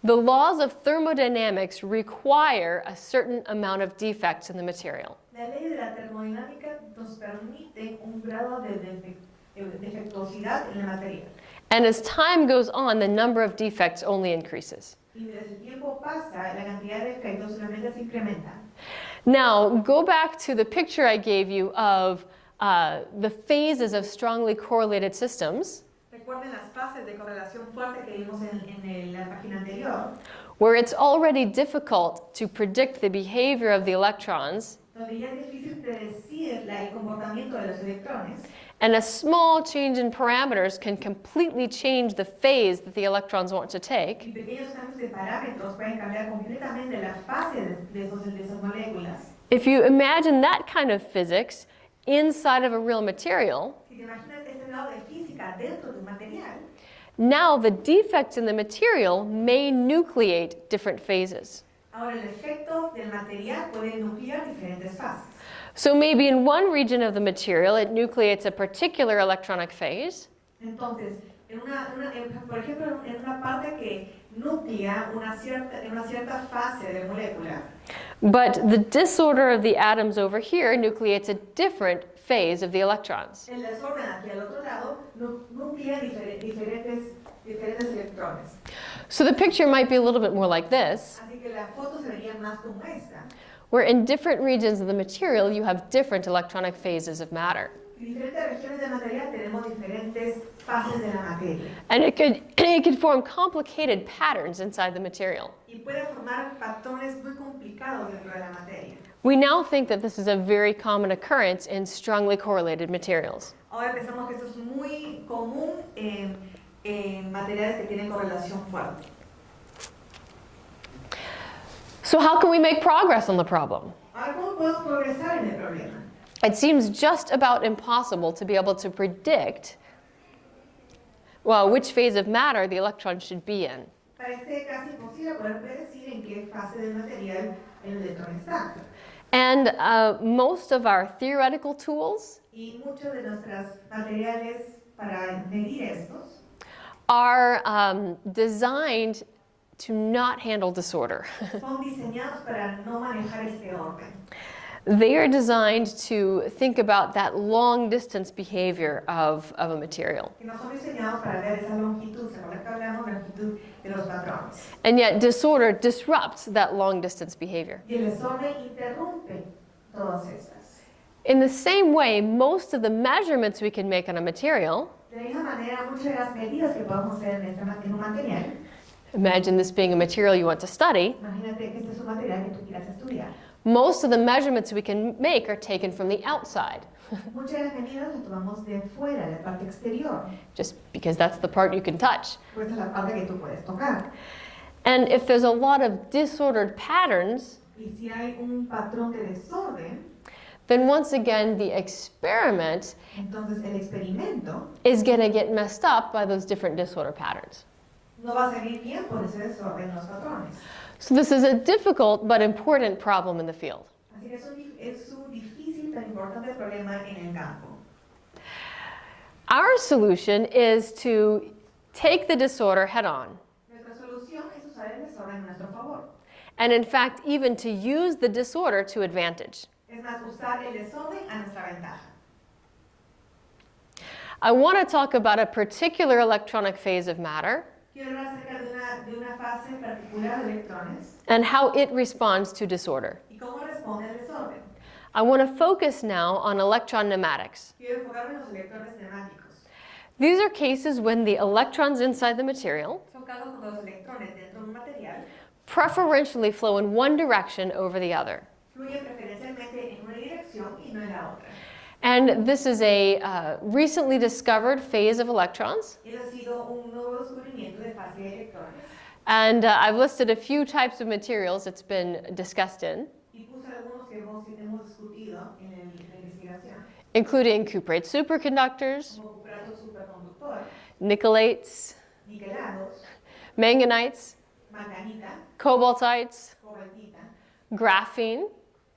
A: the laws of thermodynamics require a certain amount of defects in the material.
D: la ley de la termodinámica nos permite un grado de defectuosidad en el material.
A: And as time goes on, the number of defects only increases.
D: Y mientras el tiempo pasa, la cantidad de defectos solamente se incrementa.
A: Now, go back to the picture I gave you of the phases of strongly correlated systems,
D: Recuerden las fases de correlación fuerte que vimos en la página anterior,
A: where it's already difficult to predict the behavior of the electrons,
D: donde ya es difícil predecir el comportamiento de los electrones.
A: and a small change in parameters can completely change the phase that the electrons want to take.
D: Y pequeños cambios de parámetros pueden cambiar completamente la fase de esas moléculas.
A: If you imagine that kind of physics inside of a real material,
D: Si te imaginas este lado de física dentro de un material,
A: now the defects in the material may nucleate different phases.
D: ahora el efecto del material puede nuclear diferentes fases.
A: So maybe in one region of the material, it nucleates a particular electronic phase,
D: Entonces, por ejemplo, en una parte que nuclea en una cierta fase de molécula.
A: But the disorder of the atoms over here nucleates a different phase of the electrons.
D: El desorden aquí al otro lado nuclea diferentes electrones.
A: So the picture might be a little bit more like this,
D: Así que la foto se vería más como esta.
A: where in different regions of the material you have different electronic phases of matter.
D: En diferentes regiones del material tenemos diferentes fases de la materia.
A: And it could form complicated patterns inside the material.
D: Y puede formar patrones muy complicados dentro de la materia.
A: We now think that this is a very common occurrence in strongly correlated materials.
D: Ahora pensamos que esto es muy común en materiales que tienen correlación fuerte.
A: So how can we make progress on the problem?
D: Ahora, ¿cómo podemos progresar en el problema?
A: It seems just about impossible to be able to predict, well, which phase of matter the electron should be in.
D: Parece casi imposible poder predecir en qué fase del material el electrón está.
A: And most of our theoretical tools
D: Y muchos de nuestros materiales para medir estos
A: are designed to not handle disorder.
D: son diseñados para no manejar este orden.
A: They are designed to think about that long distance behavior of a material.
D: Que no son diseñados para ver esa longitud, ¿se acuerdan que hablamos de la longitud de los patrones?
A: And yet disorder disrupts that long distance behavior.
D: Y el desorden interrumpe todas estas.
A: In the same way, most of the measurements we can make on a material,
D: De la misma manera, muchas de las medidas que podemos hacer en un material,
A: imagine this being a material you want to study,
D: imagínate que este es un material que tú quieras estudiar.
A: most of the measurements we can make are taken from the outside,
D: Muchas de las medidas las tomamos de fuera, de la parte exterior,
A: just because that's the part you can touch.
D: pues es la parte que tú puedes tocar.
A: And if there's a lot of disordered patterns,
D: Y si hay un patrón de desorden,
A: then once again the experiment
D: entonces el experimento
A: is going to get messed up by those different disorder patterns.
D: no va a salir bien por ese desorden en los patrones.
A: So this is a difficult but important problem in the field.
D: Así que es un difícil pero importante problema en el campo.
A: Our solution is to take the disorder head on,
D: Nuestra solución es usar el desorden a nuestro favor.
A: and in fact even to use the disorder to advantage.
D: Es más, usar el desorden a nuestra ventaja.
A: I want to talk about a particular electronic phase of matter
D: Quiero hablar acerca de una fase particular de electrones
A: and how it responds to disorder.
D: y cómo responde al desorden.
A: I want to focus now on electron nematics.
D: Quiero enfocarme en los electrones neumáticos.
A: These are cases when the electrons inside the material
D: Son casos cuando los electrones dentro de un material
A: preferentially flow in one direction over the other.
D: fluyen preferencialmente en una dirección y no en la otra.
A: And this is a recently discovered phase of electrons.
D: Eso ha sido un nuevo descubrimiento de fase de electrones.
A: And I've listed a few types of materials it's been discussed in,
D: Y puse algunos que hemos discutido en la investigación,
A: including cuprate superconductors,
D: como cuprato superconductor,
A: nickelates,
D: niquelados,
A: manganites,
D: manganita,
A: cobaltites,
D: cobaltita,
A: graphene.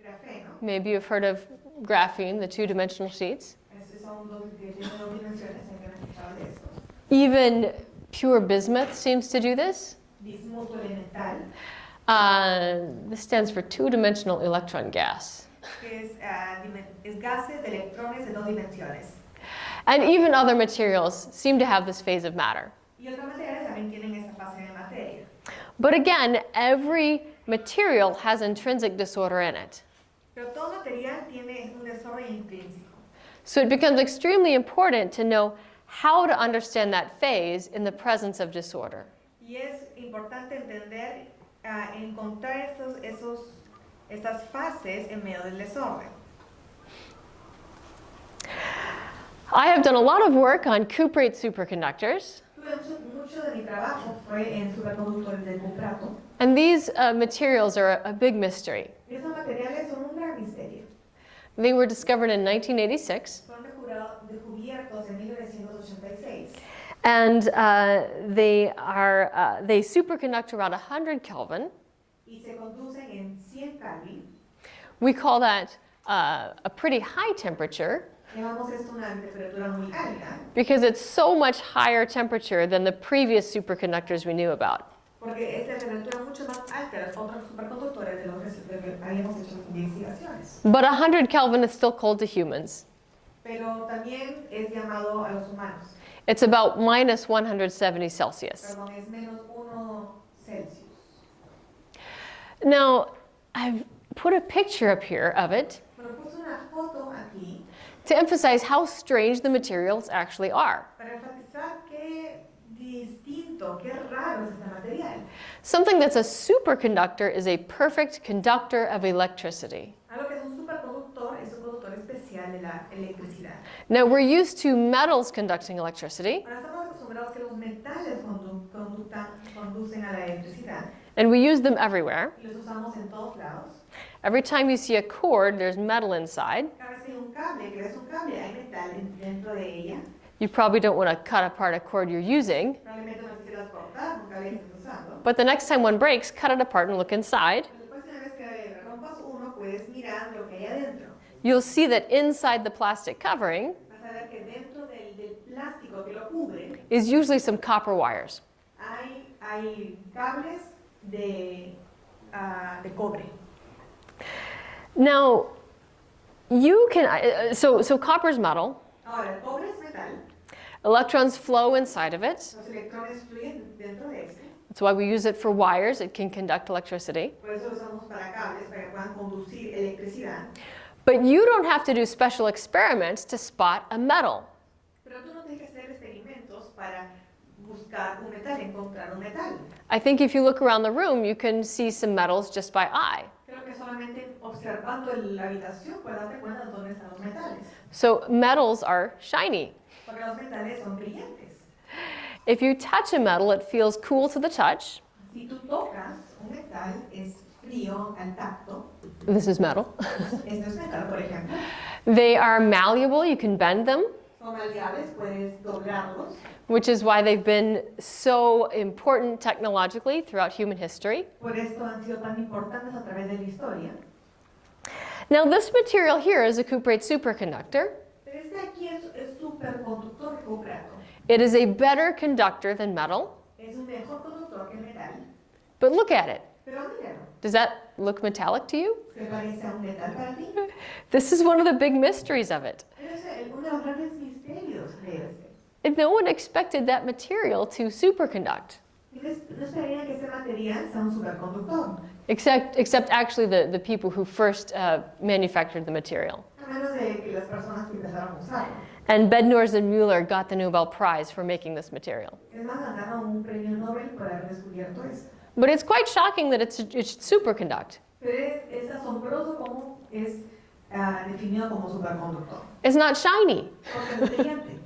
D: grafeno.
A: Maybe you've heard of graphene, the two-dimensional sheets.
D: Estos son dos dimensiones, hay que haber escuchado de esto.
A: Even pure bismuth seems to do this.
D: Bismuto elemental,
A: This stands for two-dimensional electron gas.
D: que es gases de electrones de dos dimensiones.
A: And even other materials seem to have this phase of matter.
D: Y otros materiales también tienen esta fase de materia.
A: But again, every material has intrinsic disorder in it.
D: Pero todo material tiene un desorden intrínseco.
A: So it becomes extremely important to know how to understand that phase in the presence of disorder.
D: Y es importante entender, encontrar estas fases en medio del desorden.
A: I have done a lot of work on cuprate superconductors,
D: Mucho de mi trabajo fue en superconductores del cuprato.
A: and these materials are a big mystery.
D: Y esos materiales son un gran misterio.
A: They were discovered in 1986,
D: Fueron descubiertos en 1986
A: and they superconduct around 100 Kelvin.
D: y se conducen en 100 Kelvin.
A: We call that a pretty high temperature
D: Llamamos esto una temperatura muy alta,
A: because it's so much higher temperature than the previous superconductors we knew about.
D: Porque es de temperatura mucho más alta de los otros superconductores de los que habíamos hecho investigaciones.
A: But 100 Kelvin is still cold to humans.
D: Pero también es llamado a los humanos.
A: It's about minus 170 Celsius.
D: Perdón, es menos 1 Celsius.
A: Now, I've put a picture up here of it
D: Bueno, puse una foto aquí
A: to emphasize how strange the materials actually are.
D: para enfatizar qué distinto, qué raro es este material.
A: Something that's a superconductor is a perfect conductor of electricity.
D: Algo que es un superconductor es un conductor especial de la electricidad.
A: Now, we're used to metals conducting electricity,
D: Ahora estamos acostumbrados que los metales conducen a la electricidad
A: and we use them everywhere.
D: y los usamos en todos lados.
A: Every time you see a cord, there's metal inside.
D: Cada vez que hay un cable, que ves un cable, hay metal dentro de ella.
A: You probably don't want to cut apart a cord you're using,
D: Probablemente no quisieras cortar un cable que estás usando.
A: but the next time one breaks, cut it apart and look inside.
D: Pero después, una vez que rompas uno, puedes mirar lo que hay adentro.
A: You'll see that inside the plastic covering
D: Vas a ver que dentro del plástico que lo cubre
A: is usually some copper wires.
D: hay cables de cobre.
A: Now, you can, so copper's metal.
D: Ahora, el cobre es metal.
A: Electrons flow inside of it.
D: Los electrones fluyen dentro de este.
A: That's why we use it for wires. It can conduct electricity.
D: Por eso lo usamos para cables, para que puedan conducir electricidad.
A: But you don't have to do special experiments to spot a metal.
D: Pero tú no tienes que hacer experimentos para buscar un metal, encontrar un metal.
A: I think if you look around the room, you can see some metals just by eye.
D: Creo que solamente observando la habitación puedes darte cuenta de dónde están los metales.
A: So metals are shiny.
D: Porque los metales son brillantes.
A: If you touch a metal, it feels cool to the touch.
D: Si tú tocas un metal, es frío al tacto.
A: This is metal.
D: Esto es metal, por ejemplo.
A: They are malleable. You can bend them,
D: Son maleables, puedes doblarlos.
A: which is why they've been so important technologically throughout human history.
D: Por esto han sido tan importantes a través de la historia.
A: Now, this material here is a cuprate superconductor.
D: Pero este aquí es superconductor cuprato.
A: It is a better conductor than metal.
D: Es un mejor conductor que el metal.
A: But look at it.
D: Pero míralo.
A: Does that look metallic to you?
D: ¿Te parece un metal para ti?
A: This is one of the big mysteries of it.
D: Es uno de los grandes misterios de este.
A: And no one expected that material to superconduct,
D: No esperarían que ese material sea un superconductor.
A: except actually the people who first manufactured the material.
D: A menos de que las personas que empezaron a usarlo.
A: And Bednorz and Mueller got the Nobel Prize for making this material.
D: Es más, ganaron un premio Nobel por haber descubierto esto.
A: But it's quite shocking that it should superconduct.
D: Pero es asombroso cómo es definido como superconductor.
A: It's not shiny.
D: Porque es brillante.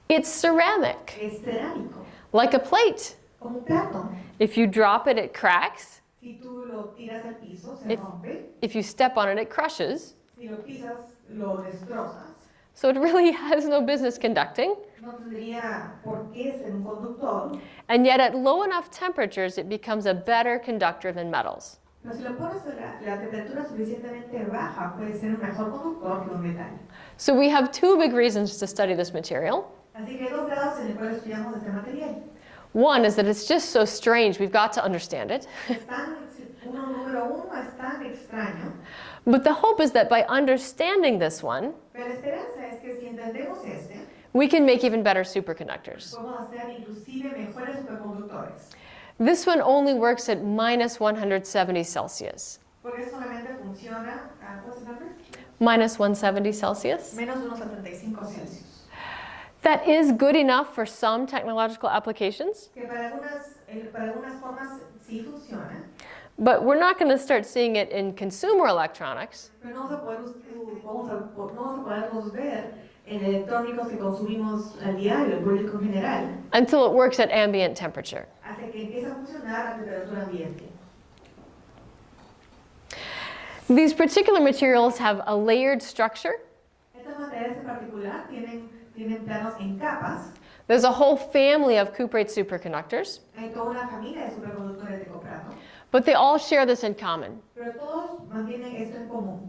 A: It's ceramic,
D: Es cerámico.
A: like a plate.
D: Como un plato.
A: If you drop it, it cracks.
D: Si tú lo tiras al piso, se rompe.
A: If you step on it, it crushes.
D: Si lo pisas, lo destrozas.
A: So it really has no business conducting.
D: No tendría por qué ser un conductor.
A: And yet at low enough temperatures, it becomes a better conductor than metals.
D: Pero si lo pones a la temperatura suficientemente baja, puede ser un mejor conductor que un metal.
A: So we have two big reasons to study this material.
D: Así que hay dos grados en los cuales estudiamos este material.
A: One is that it's just so strange, we've got to understand it.
D: Número uno, es tan extraño.
A: But the hope is that by understanding this one,
D: Pero la esperanza es que si entendemos este,
A: we can make even better superconductors.
D: podemos hacer inclusive mejores superconductores.
A: This one only works at minus 170 Celsius.
D: Porque solamente funciona a, ¿cómo se llama?
A: Minus 170 Celsius.
D: Menos de unos 75 Celsius.
A: That is good enough for some technological applications,
D: Que para algunas formas sí funciona,
A: but we're not going to start seeing it in consumer electronics
D: pero no vamos a poderlos ver en electrónicos que consumimos a diario, el público en general,
A: until it works at ambient temperature.
D: hasta que empieza a funcionar a temperatura ambiente.
A: These particular materials have a layered structure.
D: Estas materiales en particular tienen planos en capas.
A: There's a whole family of cuprate superconductors,
D: Hay toda una familia de superconductores de coprato,
A: but they all share this in common.
D: pero todos mantienen esto en común.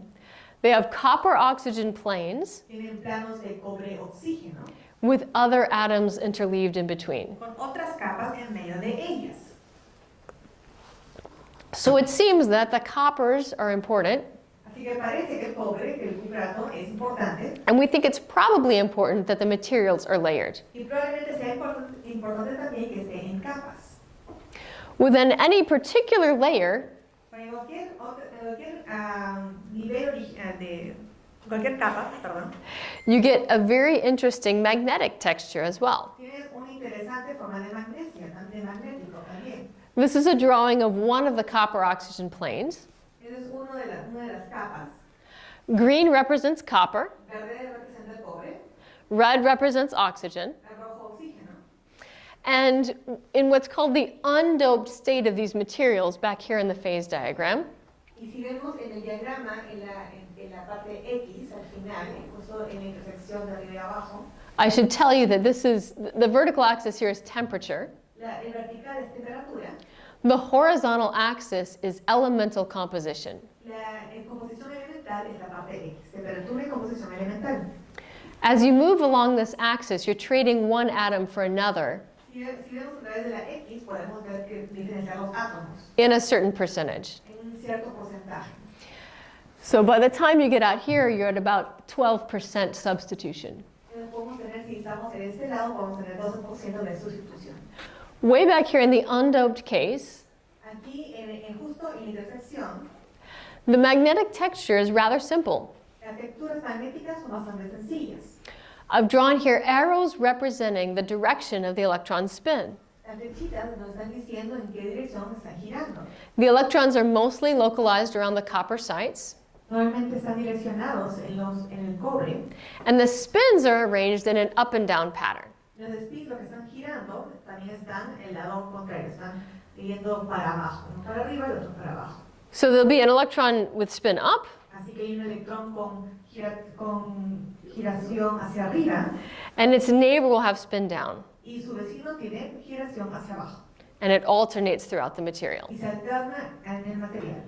A: They have copper-oxygen planes
D: Tienen planos de cobre-oxígeno
A: with other atoms interleaved in between.
D: con otras capas en medio de ellas.
A: So it seems that the coppers are important,
D: Así que parece que el cobre, que el cuprato es importante
A: and we think it's probably important that the materials are layered.
D: y probablemente sea importante también que esté en capas.
A: Within any particular layer,
D: Para cualquier nivel de cualquier capa, perdón,
A: you get a very interesting magnetic texture as well.
D: tienes una interesante forma de magnesio, de magnético también.
A: This is a drawing of one of the copper-oxygen planes.
D: Esa es una de las capas.
A: Green represents copper,
D: Verde representa el cobre,
A: red represents oxygen,
D: el rojo oxígeno.
A: and in what's called the undoped state of these materials, back here in the phase diagram,
D: Y si vemos en el diagrama, en la parte X, al final, justo en la intersección de arriba y abajo,
A: I should tell you that this is, the vertical axis here is temperature.
D: el vertical es temperatura,
A: The horizontal axis is elemental composition.
D: la composición elemental es la parte X, temperatura y composición elemental.
A: As you move along this axis, you're trading one atom for another
D: Si vemos a través de la X, podemos ver que diferenciar los átomos
A: in a certain percentage.
D: en un cierto porcentaje.
A: So by the time you get out here, you're at about 12% substitution.
D: Entonces podemos tener, si estamos en este lado, podemos tener 12% de sustitución.
A: Way back here in the undoped case,
D: Aquí, justo en la intersección,
A: the magnetic texture is rather simple.
D: las texturas magnéticas son bastante sencillas.
A: I've drawn here arrows representing the direction of the electron spin.
D: Las flechitas nos están diciendo en qué dirección están girando.
A: The electrons are mostly localized around the copper sites,
D: Normalmente están direccionados en el cobre.
A: and the spins are arranged in an up and down pattern.
D: Los spins, lo que están girando, también están en el lado contrario, están yendo para abajo, uno para arriba y otro para abajo.
A: So there'll be an electron with spin up,
D: Así que hay un electrón con giración hacia arriba
A: and its neighbor will have spin down,
D: y su vecino tiene giración hacia abajo
A: and it alternates throughout the material.
D: y se alterna en el material.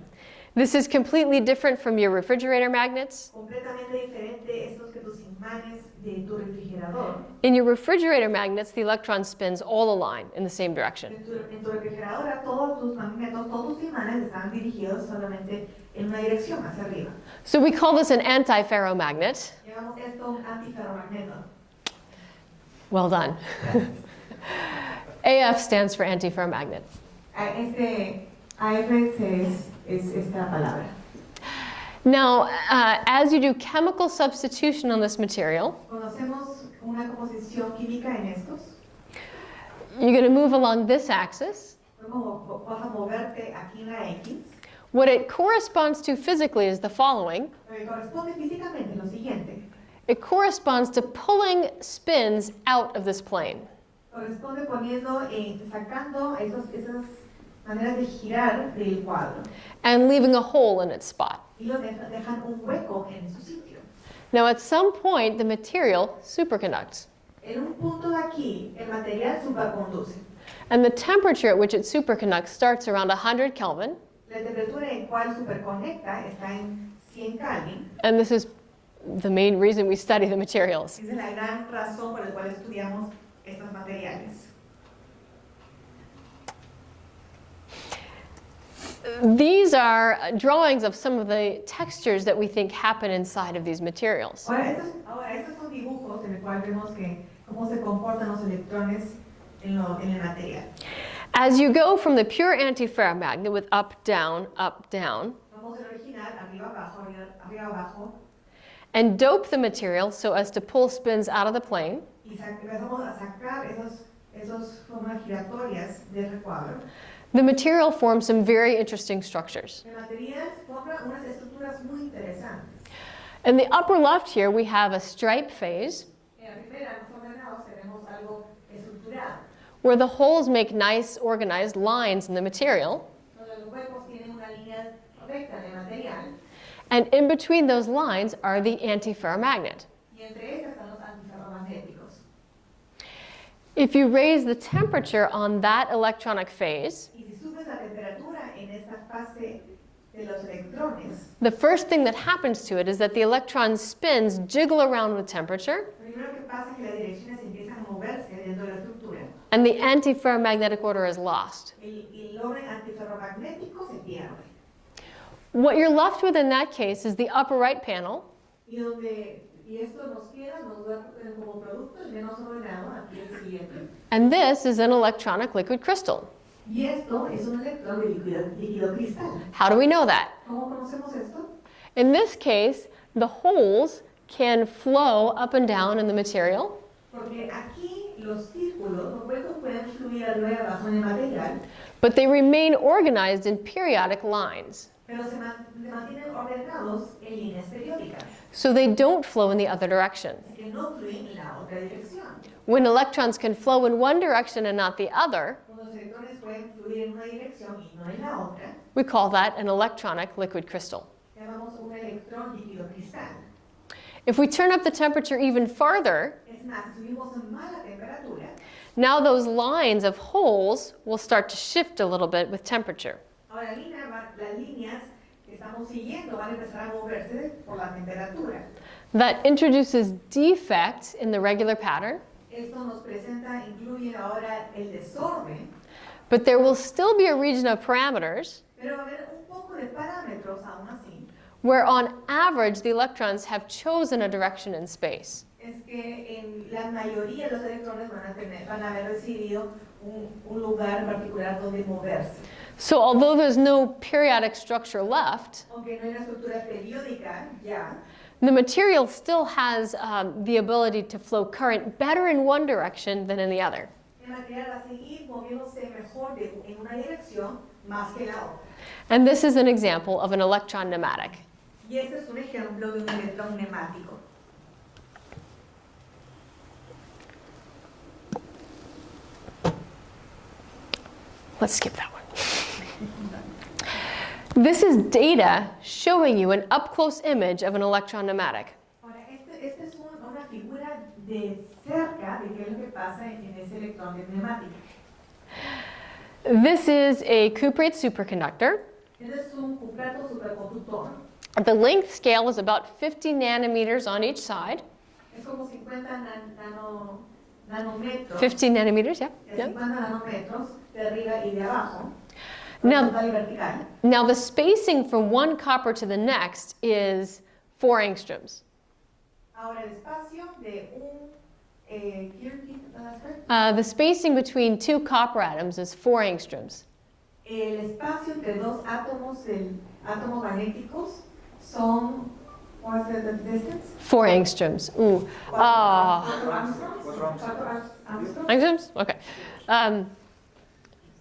A: This is completely different from your refrigerator magnets.
D: Completamente diferente estos que tus imanes de tu refrigerador.
A: In your refrigerator magnets, the electron spins all align in the same direction.
D: En tu refrigeradora todos tus magnetos, todos tus imanes están dirigidos solamente en una dirección hacia arriba.
A: So we call this an antiferromagnet.
D: Llamamos esto un antiferromagneto.
A: Well done. AF stands for antiferromagnet.
D: Este AF es esta palabra.
A: Now, as you do chemical substitution on this material,
D: Conocemos una composición química en estos.
A: you're going to move along this axis.
D: Vas a moverte aquí en la X.
A: What it corresponds to physically is the following.
D: Lo que corresponde físicamente lo siguiente.
A: It corresponds to pulling spins out of this plane.
D: Corresponde sacando esas maneras de girar del cuadro.
A: And leaving a hole in its spot.
D: Y lo dejan un hueco en su sitio.
A: Now, at some point, the material superconducts.
D: En un punto de aquí, el material superconduce.
A: And the temperature at which it superconducts starts around 100 Kelvin.
D: La temperatura en cual superconecta está en 100 Kelvin.
A: And this is the main reason we study the materials.
D: Esa es la gran razón por la cual estudiamos estos materiales.
A: These are drawings of some of the textures that we think happen inside of these materials.
D: Ahora, estos son dibujos en el cual vemos cómo se comportan los electrones en el material.
A: As you go from the pure antiferromagnet with up, down,
D: Vamos al original, arriba, abajo, arriba, abajo,
A: and dope the material so as to pull spins out of the plane,
D: y empezamos a sacar esos formas giratorias del recuadro.
A: the material forms some very interesting structures.
D: El material forma unas estructuras muy interesantes.
A: In the upper left here, we have a stripe phase
D: En la primera, en los ordenados, tenemos algo estructurado,
A: where the holes make nice organized lines in the material,
D: donde los huecos tienen una línea recta de material,
A: and in between those lines are the antiferromagnet.
D: y entre estas están los antiferromagnéticos.
A: If you raise the temperature on that electronic phase,
D: Y si subes la temperatura en esta fase de los electrones,
A: the first thing that happens to it is that the electron spins jiggle around with temperature,
D: lo primero que pasa es que las direcciones empiezan a moverse dentro de la estructura.
A: and the antiferromagnetic order is lost.
D: El orden antiferromagnético se pierde.
A: What you're left with in that case is the upper right panel.
D: Y esto nos queda, nos da como producto el menos ordenado, aquí el siguiente.
A: And this is an electronic liquid crystal.
D: Y esto es un electrón de líquido cristal.
A: How do we know that?
D: ¿Cómo conocemos esto?
A: In this case, the holes can flow up and down in the material.
D: Porque aquí los círculos, los huecos pueden fluir arriba y abajo en el material,
A: But they remain organized in periodic lines.
D: pero se mantienen ordenados en líneas periódicas,
A: So they don't flow in the other direction.
D: así que no fluyen en la otra dirección.
A: When electrons can flow in one direction and not the other,
D: Cuando los electrones pueden fluir en una dirección y no en la otra,
A: we call that an electronic liquid crystal.
D: llamamos un electrón líquido cristal.
A: If we turn up the temperature even farther,
D: Es más, si subimos más la temperatura,
A: now those lines of holes will start to shift a little bit with temperature.
D: ahora las líneas que estamos siguiendo van a empezar a moverse por la temperatura.
A: That introduces defect in the regular pattern,
D: Esto nos presenta, incluye ahora el desorden,
A: but there will still be a region of parameters
D: pero va a haber un poco de parámetros aún así.
A: where on average the electrons have chosen a direction in space.
D: Es que en la mayoría de los electrones van a haber decidido un lugar particular donde moverse.
A: So although there's no periodic structure left,
D: Aunque no hay una estructura periódica ya,
A: the material still has the ability to flow current better in one direction than in the other.
D: el material va a seguir moviéndose mejor en una dirección más que la otra.
A: And this is an example of an electron pneumatic.
D: Y este es un ejemplo de un electrón neumático.
A: Let's skip that one. This is data showing you an up-close image of an electron pneumatic.
D: Ahora, esta es una figura de cerca de qué es lo que pasa en ese electrón de neumático.
A: This is a cuprate superconductor.
D: Este es un cuprato superconductor.
A: The length scale is about 50 nanometers on each side.
D: Es como 50 nanómetros.
A: 50 nanometers, yeah.
D: Es
A: yeah.
D: 50 nanómetros de arriba y de abajo.
A: Now-
D: Horizontal y vertical.
A: Now the spacing from one copper to the next is 4 angstroms.
D: Ahora el espacio de un can you repeat the last part?
A: The spacing between two copper atoms is 4 angstroms.
D: El espacio entre dos átomos magnéticos son, what's the distance?
A: 4 angstroms. Ooh.
D: Cuatro angstroms.
A: Angstroms? Okay.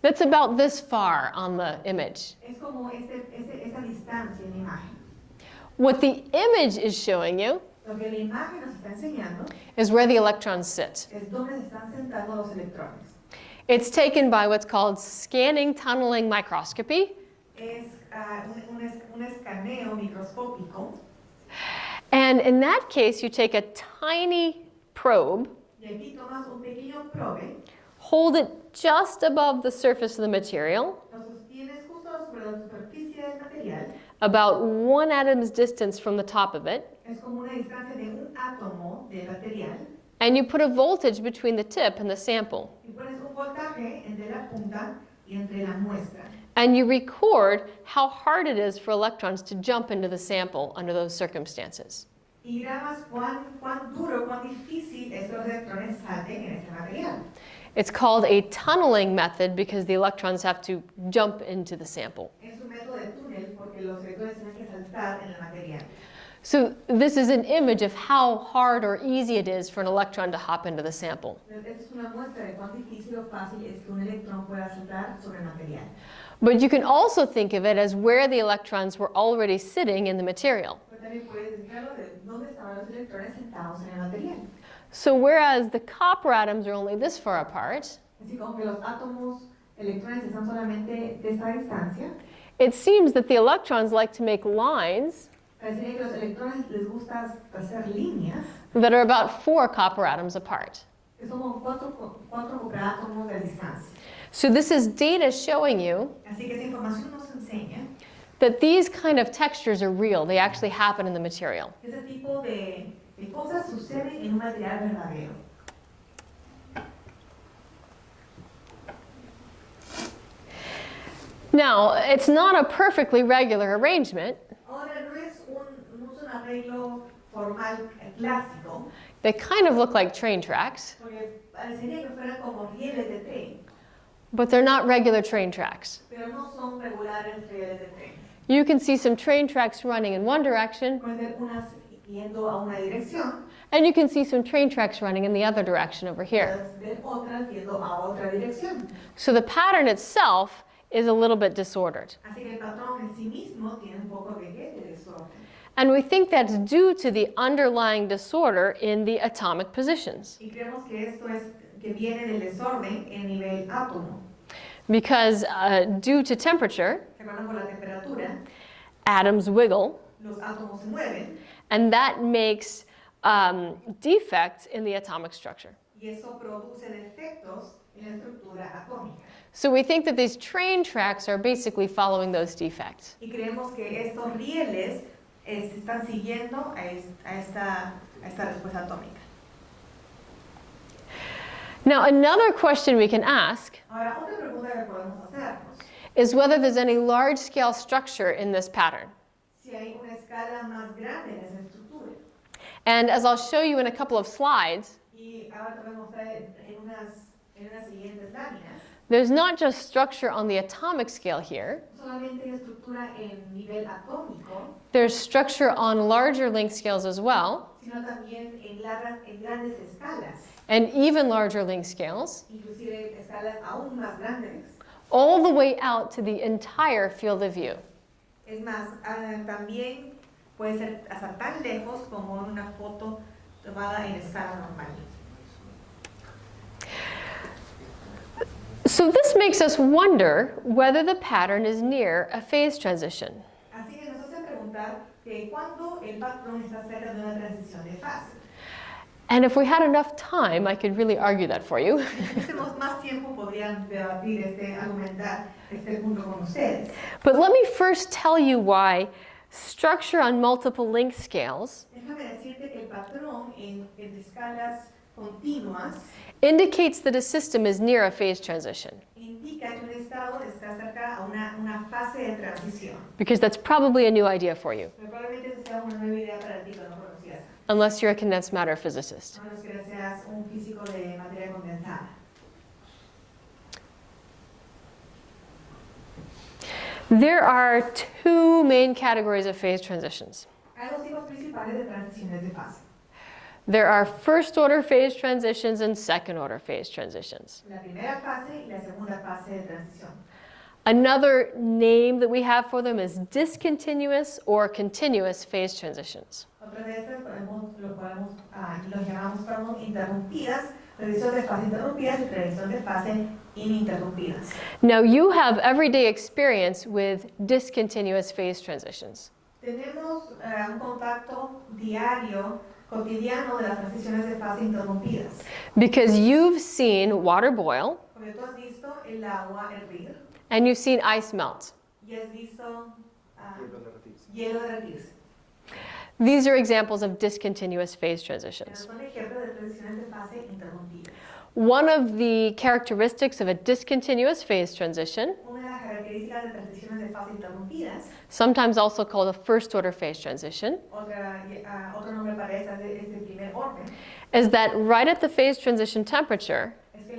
A: That's about this far on the image.
D: Es como esa distancia en la imagen.
A: What the image is showing you
D: Lo que la imagen nos está enseñando
A: is where the electrons sit.
D: es dónde se están sentando los electrones.
A: It's taken by what's called scanning tunneling microscopy.
D: Es un escaneo microscópico.
A: And in that case, you take a tiny probe,
D: Y aquí tomas un pequeño probe,
A: hold it just above the surface of the material,
D: lo sostienes justo sobre la superficie del material.
A: about 1 atom's distance from the top of it,
D: Es como una distancia de un átomo de material.
A: and you put a voltage between the tip and the sample.
D: Y pones un voltaje entre la punta y entre la muestra.
A: And you record how hard it is for electrons to jump into the sample under those circumstances.
D: Y grabas cuán duro, cuán difícil es que los electrones salten en este material.
A: It's called a tunneling method because the electrons have to jump into the sample.
D: Es un método de túnel porque los electrones tienen que saltar en el material.
A: So this is an image of how hard or easy it is for an electron to hop into the sample.
D: Esta es una muestra de cuán difícil o fácil es que un electrón pueda saltar sobre el material.
A: But you can also think of it as where the electrons were already sitting in the material.
D: Pero también puedes explicarlo de dónde estaban los electrones sentados en el material.
A: So whereas the copper atoms are only this far apart,
D: Así como que los átomos, electrones están solamente de esta distancia,
A: it seems that the electrons like to make lines
D: parece que los electrones les gusta hacer líneas,
A: that are about 4 copper atoms apart.
D: que son como cuatro cupraátomos de distancia.
A: So this is data showing you
D: Así que esa información nos enseña
A: that these kind of textures are real. They actually happen in the material.
D: que ese tipo de cosas suceden en un material verdadero.
A: Now, it's not a perfectly regular arrangement.
D: Ahora no es un arreglo formal clásico,
A: They kind of look like train tracks,
D: porque parecería que fueran como rieles de tren,
A: but they're not regular train tracks.
D: pero no son regulares rieles de tren.
A: You can see some train tracks running in one direction,
D: Pueden ver unas yendo a una dirección,
A: and you can see some train tracks running in the other direction over here.
D: puedes ver otras yendo a otra dirección.
A: So the pattern itself is a little bit disordered.
D: Así que el patrón en sí mismo tiene un poco de desorden.
A: And we think that's due to the underlying disorder in the atomic positions.
D: Y creemos que esto es que viene del desorden en nivel átomo.
A: Because due to temperature,
D: ¿Se acuerdan por la temperatura?
A: atoms wiggle,
D: Los átomos se mueven
A: and that makes defects in the atomic structure.
D: y eso produce defectos en la estructura atómica.
A: So we think that these train tracks are basically following those defects.
D: Y creemos que estos rieles se están siguiendo a esta respuesta atómica.
A: Now, another question we can ask
D: Ahora, otra pregunta que podemos hacernos,
A: is whether there's any large-scale structure in this pattern.
D: si hay una escala más grande en esa estructura.
A: And as I'll show you in a couple of slides,
D: Y ahora te voy a mostrar en unas siguientes láminas.
A: there's not just structure on the atomic scale here.
D: No solamente hay estructura en nivel atómico,
A: There's structure on larger length scales as well,
D: sino también en grandes escalas,
A: and even larger length scales,
D: inclusive escalas aún más grandes.
A: all the way out to the entire field of view.
D: Es más, también puede ser hasta tan lejos como en una foto tomada en escala normal.
A: So this makes us wonder whether the pattern is near a phase transition.
D: Así que nos hace preguntar que cuándo el patrón está cerca de una transición de fase.
A: And if we had enough time, I could really argue that for you.
D: Si tuviésemos más tiempo, podrían debatir argumentar este punto con ustedes.
A: But let me first tell you why structure on multiple length scales
D: Déjame decirte que el patrón en escalas continuas
A: indicates that a system is near a phase transition,
D: indica que un estado está cerca a una fase de transición.
A: because that's probably a new idea for you,
D: Pero probablemente esa sea una nueva idea para ti, pero no conocías.
A: unless you're a condensed matter physicist.
D: A menos que seas un físico de materia condensada.
A: There are two main categories of phase transitions.
D: Hay dos tipos principales de transiciones de fase.
A: There are first order phase transitions and second order phase transitions.
D: La primera fase y la segunda fase de transición.
A: Another name that we have for them is discontinuous or continuous phase transitions.
D: Otras veces los llamamos interrumpidas, transición de fase interrumpidas y transición de fase ininterrumpidas.
A: Now you have everyday experience with discontinuous phase transitions.
D: Tenemos un contacto diario, cotidiano de las transiciones de fase interrumpidas.
A: Because you've seen water boil
D: Porque tú has visto el agua hervir
A: and you've seen ice melt.
D: y has visto hielo derretirse.
A: These are examples of discontinuous phase
D: Pero
A: transitions.
D: son ejemplos de transiciones de fase interrumpidas.
A: One of the characteristics of a discontinuous phase transition,
D: Una de las características de transiciones de fase interrumpidas,
A: sometimes also called a first order phase transition,
D: otro nombre para esta es de primer orden,
A: is that right at the phase transition temperature,
D: es que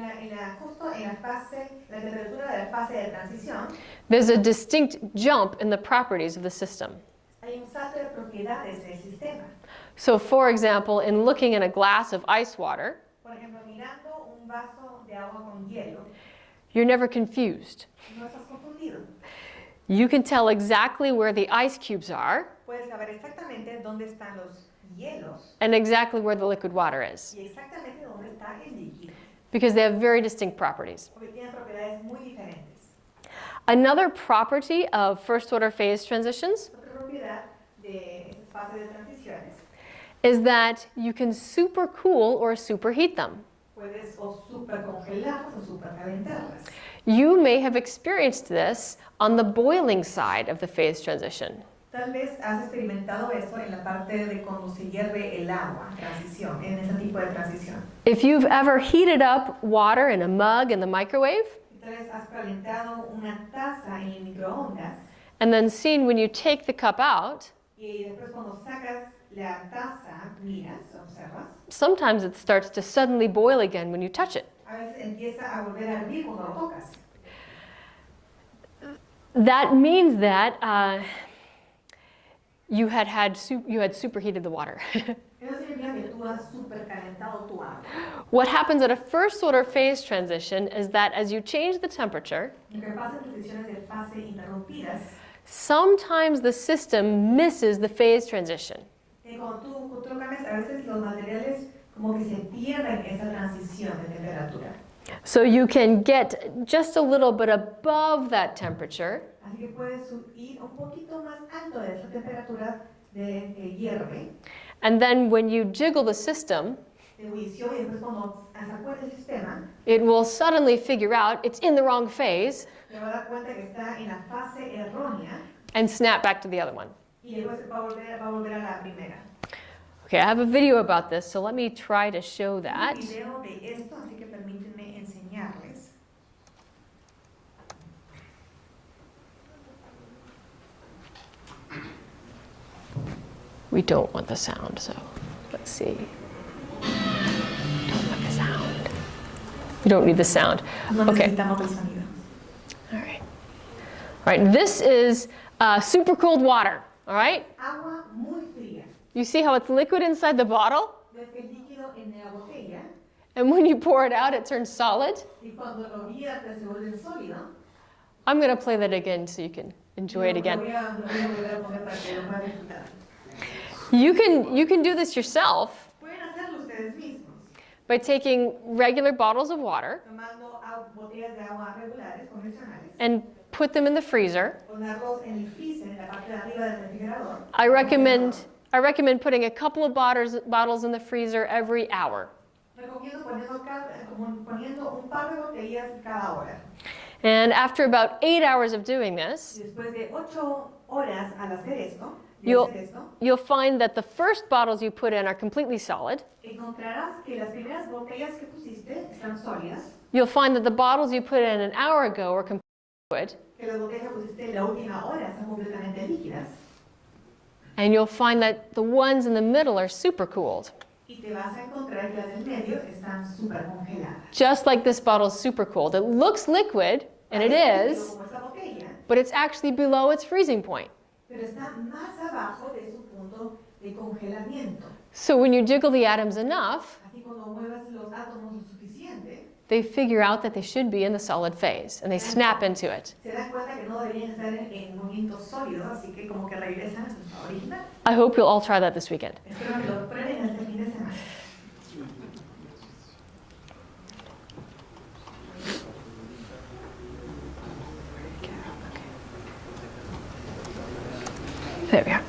D: justo en la temperatura de la fase de transición,
A: there's a distinct jump in the properties of the system.
D: hay un salto de propiedades del sistema.
A: So for example, in looking in a glass of ice water,
D: Por ejemplo, mirando un vaso de agua con hielo,
A: you're never confused.
D: no estás confundido.
A: You can tell exactly where the ice cubes are
D: Puedes saber exactamente dónde están los hielos
A: and exactly where the liquid water is,
D: y exactamente dónde está el líquido,
A: because they have very distinct properties.
D: porque tienen propiedades muy diferentes.
A: Another property of first order phase transitions
D: Otra propiedad de estas fases de transiciones,
A: is that you can supercool or superheat them.
D: puedes o supercongelarlas o supercalentarlas.
A: You may have experienced this on the boiling side of the phase transition.
D: Tal vez has experimentado eso en la parte de cuando se hierve el agua, transición, en ese tipo de transición.
A: If you've ever heated up water in a mug in the microwave,
D: Tal vez has calentado una taza en el microondas
A: and then seen when you take the cup out,
D: y después cuando sacas la taza, miras, observas,
A: sometimes it starts to suddenly boil again when you touch it.
D: a veces empieza a volver a hervir cuando lo tocas.
A: That means that you had superheated the water.
D: Eso significa que tú has supercalentado tu agua.
A: What happens at a first order phase transition is that as you change the temperature,
D: Lo que pasa en transiciones de fase interrumpidas,
A: sometimes the system misses the phase transition.
D: cuando tú lo cambias, a veces los materiales como que se pierden esa transición de temperatura.
A: So you can get just a little bit above that temperature,
D: Así que puedes ir un poquito más alto de esa temperatura de hierve,
A: and then when you jiggle the system,
D: de ebullición, y después cuando sacude el sistema,
A: it will suddenly figure out it's in the wrong phase
D: te va a dar cuenta que está en la fase errónea
A: and snap back to the other one.
D: y después va a volver a la primera.
A: Okay, I have a video about this, so let me try to show that.
D: Un video de esto, así que permítanme enseñarles.
A: We don't want the sound, so let's see. Don't want the sound. You don't need the sound.
D: No
A: Okay.
D: necesitamos el sonido.
A: All right. All right, this is super cooled water, all right?
D: Agua muy fría.
A: You see how it's liquid inside the bottle?
D: Ves que el líquido en la botella
A: And when you pour it out, it turns solid.
D: y cuando lo viertes se vuelve sólido.
A: I'm going to play that again so you can enjoy it again.
D: Lo voy a volver a poner para que lo puedan disfrutar.
A: You can do this yourself
D: Pueden hacerlo ustedes mismos,
A: by taking regular bottles of water
D: tomando botellas de agua regulares, convencionales,
A: and put them in the freezer.
D: ponerlos en el freezer, en la parte de arriba del refrigerador.
A: I recommend putting a couple of bottles in the freezer every hour.
D: Recomiendo poniendo un par de botellas cada hora.
A: And after about 8 hours of doing this,
D: Y después de 8 horas al hacer esto,
A: you'll find that the first bottles you put in are completely solid.
D: encontrarás que las primeras botellas que pusiste están sólidas,
A: You'll find that the bottles you put in an hour ago are completely liquid.
D: que las botellas que pusiste la última hora están completamente líquidas,
A: And you'll find that the ones in the middle are super cooled.
D: y te vas a encontrar que las del medio están súper congeladas.
A: Just like this bottle is super cooled. It looks liquid, and it
D: Parece
A: is,
D: líquido como esta botella,
A: but it's actually below its freezing point.
D: pero está más abajo de su punto de congelamiento.
A: So when you jiggle the atoms enough,
D: Así cuando muevas los átomos lo suficiente,
A: they figure out that they should be in the solid phase, and they snap into it.
D: se dan cuenta que no deberían estar en movimiento sólido, así que como que regresan a su estado original.
A: I hope you'll all try that this weekend.
D: Espero que lo prueben este fin de semana.
A: There we are.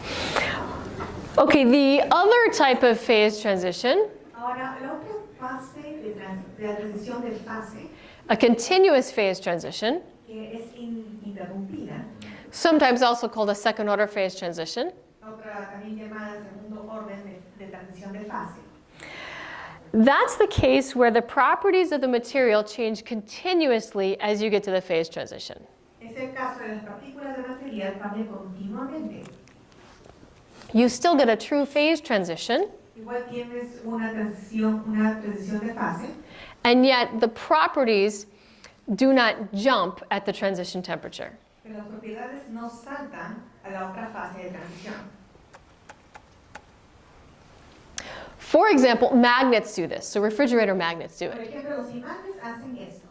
A: Okay, the other type of phase transition,
D: Ahora, la otra fase de la transición de fase,
A: a continuous phase transition,
D: que es interrumpida,
A: sometimes also called a second order phase transition,
D: otra también llamada segundo orden de transición de fase.
A: that's the case where the properties of the material change continuously as you get to the phase transition.
D: Es el caso de las partículas de material cambian continuamente.
A: You still get a true phase transition,
D: Igual tienes una transición de fase,
A: and yet the properties do not jump at the transition temperature.
D: pero las propiedades no saltan a la otra fase de transición.
A: For example, magnets do this. So refrigerator magnets do
D: Por
A: it.
D: ejemplo, los imanes hacen esto.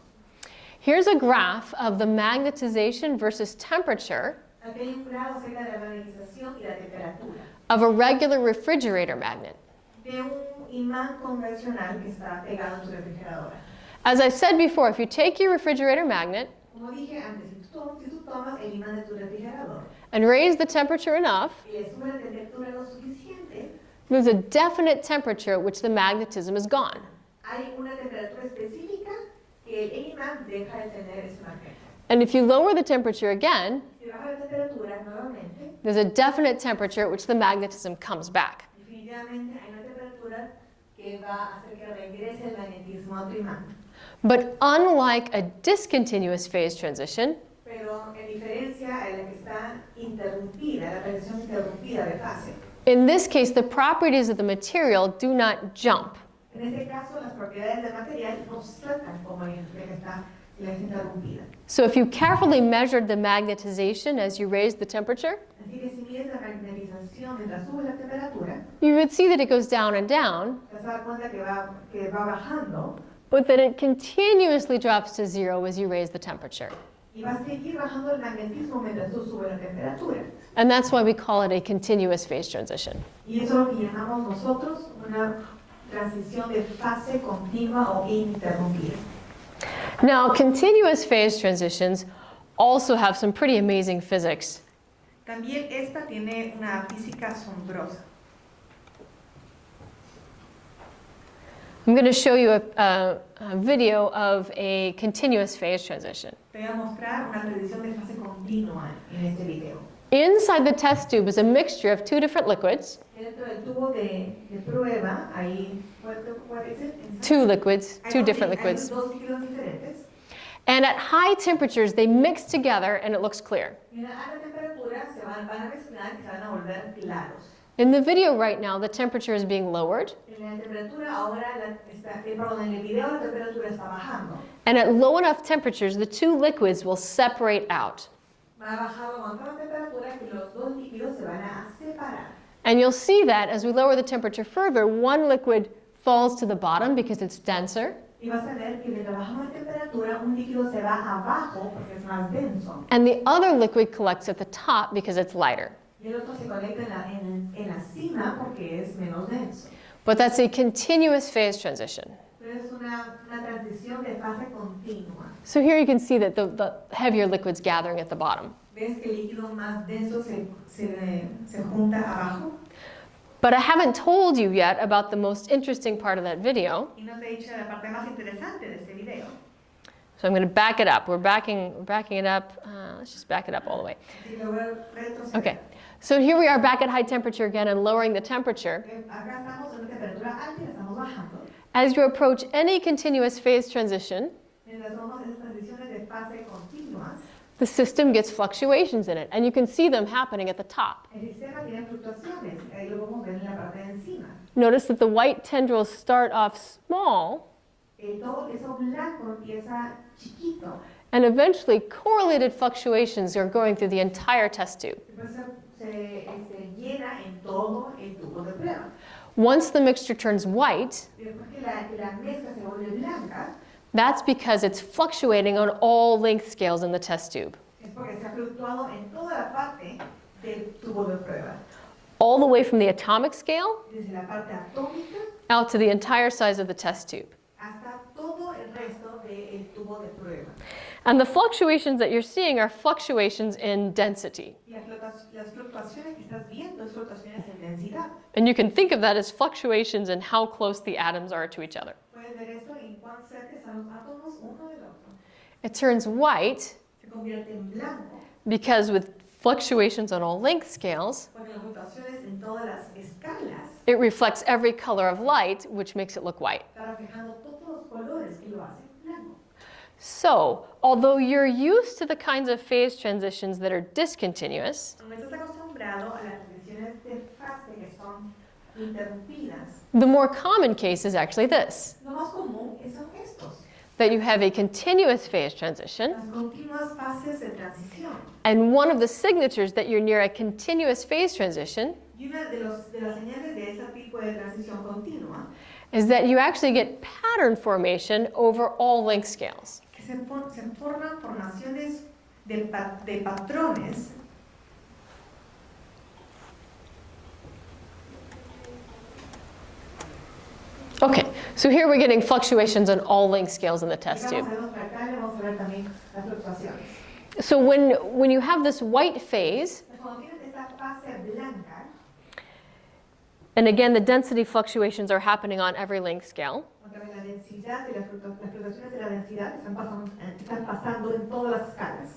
A: Here's a graph of the magnetization versus temperature
D: Aquí hay un grado acerca de la magnetización y la temperatura
A: of a regular refrigerator magnet.
D: de un imán convencional que está pegado en tu refrigeradora.
A: As I said before, if you take your refrigerator magnet
D: Como dije antes, si tú tomas el imán de tu refrigerador
A: and raise the temperature enough,
D: y le subes la temperatura lo suficiente,
A: there's a definite temperature at which the magnetism is gone.
D: hay una temperatura específica que el imán deja de tener ese magneto.
A: And if you lower the temperature again,
D: Si baja la temperatura nuevamente,
A: there's a definite temperature at which the magnetism comes back.
D: definitivamente hay una temperatura que va a hacer que regrese el magnetismo a tu imán.
A: But unlike a discontinuous phase transition,
D: Pero en diferencia a la que está interrumpida, la transición interrumpida de fase,
A: in this case, the properties of the material do not jump.
D: en este caso las propiedades del material no saltan como en la que está interrumpida.
A: So if you carefully measured the magnetization as you raise the temperature,
D: Así que si mides la magnetización mientras sube la temperatura,
A: you would see that it goes down and down,
D: te vas a dar cuenta que va bajando
A: but that it continuously drops to 0 as you raise the temperature.
D: y va a seguir bajando el magnetismo mientras tú subes la temperatura.
A: And that's why we call it a continuous phase transition.
D: Y eso es lo que llamamos nosotros una transición de fase continua o ininterrumpida.
A: Now, continuous phase transitions also have some pretty amazing physics.
D: También esta tiene una física asombrosa.
A: I'm going to show you a video of a continuous phase transition.
D: Te voy a mostrar una transición de fase continua en este video.
A: Inside the test tube is a mixture of two different liquids,
D: Dentro del tubo de prueba hay, what is it?
A: two liquids,
D: Hay
A: two
D: dos
A: different
D: hay
A: liquids.
D: dos líquidos diferentes.
A: And at high temperatures, they mix together and it looks clear.
D: Y a alta temperatura se van a mezclar y se van a volver claros.
A: In the video right now, the temperature is being lowered.
D: En la temperatura ahora, en el video la temperatura está bajando.
A: And at low enough temperatures, the two liquids will separate out.
D: Va a bajar con tanta temperatura que los dos líquidos se van a separar.
A: And you'll see that as we lower the temperature further, one liquid falls to the bottom because it's denser,
D: Y vas a ver que mientras bajamos de temperatura, un líquido se va abajo porque es más denso.
A: and the other liquid collects at the top because it's lighter.
D: Y el otro se conecta en la cima porque es menos denso.
A: But that's a continuous phase transition.
D: Pero es una transición de fase continua.
A: So here you can see that the heavier liquid's gathering at the bottom.
D: ¿Ves que el líquido más denso se junta abajo?
A: But I haven't told you yet about the most interesting part of that video.
D: Y no te he dicho la parte más interesante de este video.
A: So I'm going to back it up. We're backing it up. Let's just back it up all the way.
D: Así que lo voy a retroceder.
A: Okay. So here we are back at high temperature again and lowering the temperature.
D: Acá estamos en una temperatura alta y la estamos bajando.
A: As you approach any continuous phase transition,
D: Mientras vamos en estas transiciones de fase continuas,
A: the system gets fluctuations in it, and you can see them happening at the top.
D: el sistema tiene fluctuaciones. Ahí lo podemos ver en la parte de encima.
A: Notice that the white tendrils start off small,
D: Todo eso blanco empieza chiquito.
A: and eventually correlated fluctuations are going through the entire test tube.
D: Después se llena en todo el tubo de prueba.
A: Once the mixture turns white,
D: Después que la mezcla se vuelve blanca,
A: that's because it's fluctuating on all length scales in the test tube,
D: es porque se ha fluctuado en toda la parte del tubo de prueba.
A: all the way from the atomic scale
D: Desde la parte atómica
A: out to the entire size of the test tube.
D: hasta todo el resto del tubo de prueba.
A: And the fluctuations that you're seeing are fluctuations in density.
D: Y las fluctuaciones que estás viendo son fluctuaciones en densidad.
A: And you can think of that as fluctuations in how close the atoms are to each other.
D: Puedes ver esto en cuán cerca están los átomos uno del otro.
A: It turns white
D: Se convierte en blanco
A: because with fluctuations on all length scales,
D: porque las fluctuaciones en todas las escalas
A: it reflects every color of light, which makes it look white.
D: están reflejando todos los colores que lo hacen blanco.
A: So, although you're used to the kinds of phase transitions that are discontinuous,
D: Cuando estás acostumbrado a las transiciones de fase que son interrumpidas,
A: the more common case is actually this,
D: lo más común son estos,
A: that you have a continuous phase transition,
D: las continuas fases de transición.
A: and one of the signatures that you're near a continuous phase transition
D: Y una de las señales de este tipo de transición continua
A: is that you actually get pattern formation over all length scales.
D: que se forman formaciones de patrones.
A: Okay, so here we're getting fluctuations on all length scales in the
D: Y
A: test tube.
D: vamos a ver los fractales, vamos a ver también las fluctuaciones.
A: So when you have this white phase,
D: Cuando tienes esta fase blanca,
A: and again the density fluctuations are happening on every length scale,
D: cuando la densidad y las fluctuaciones de la densidad están pasando en todas las escalas.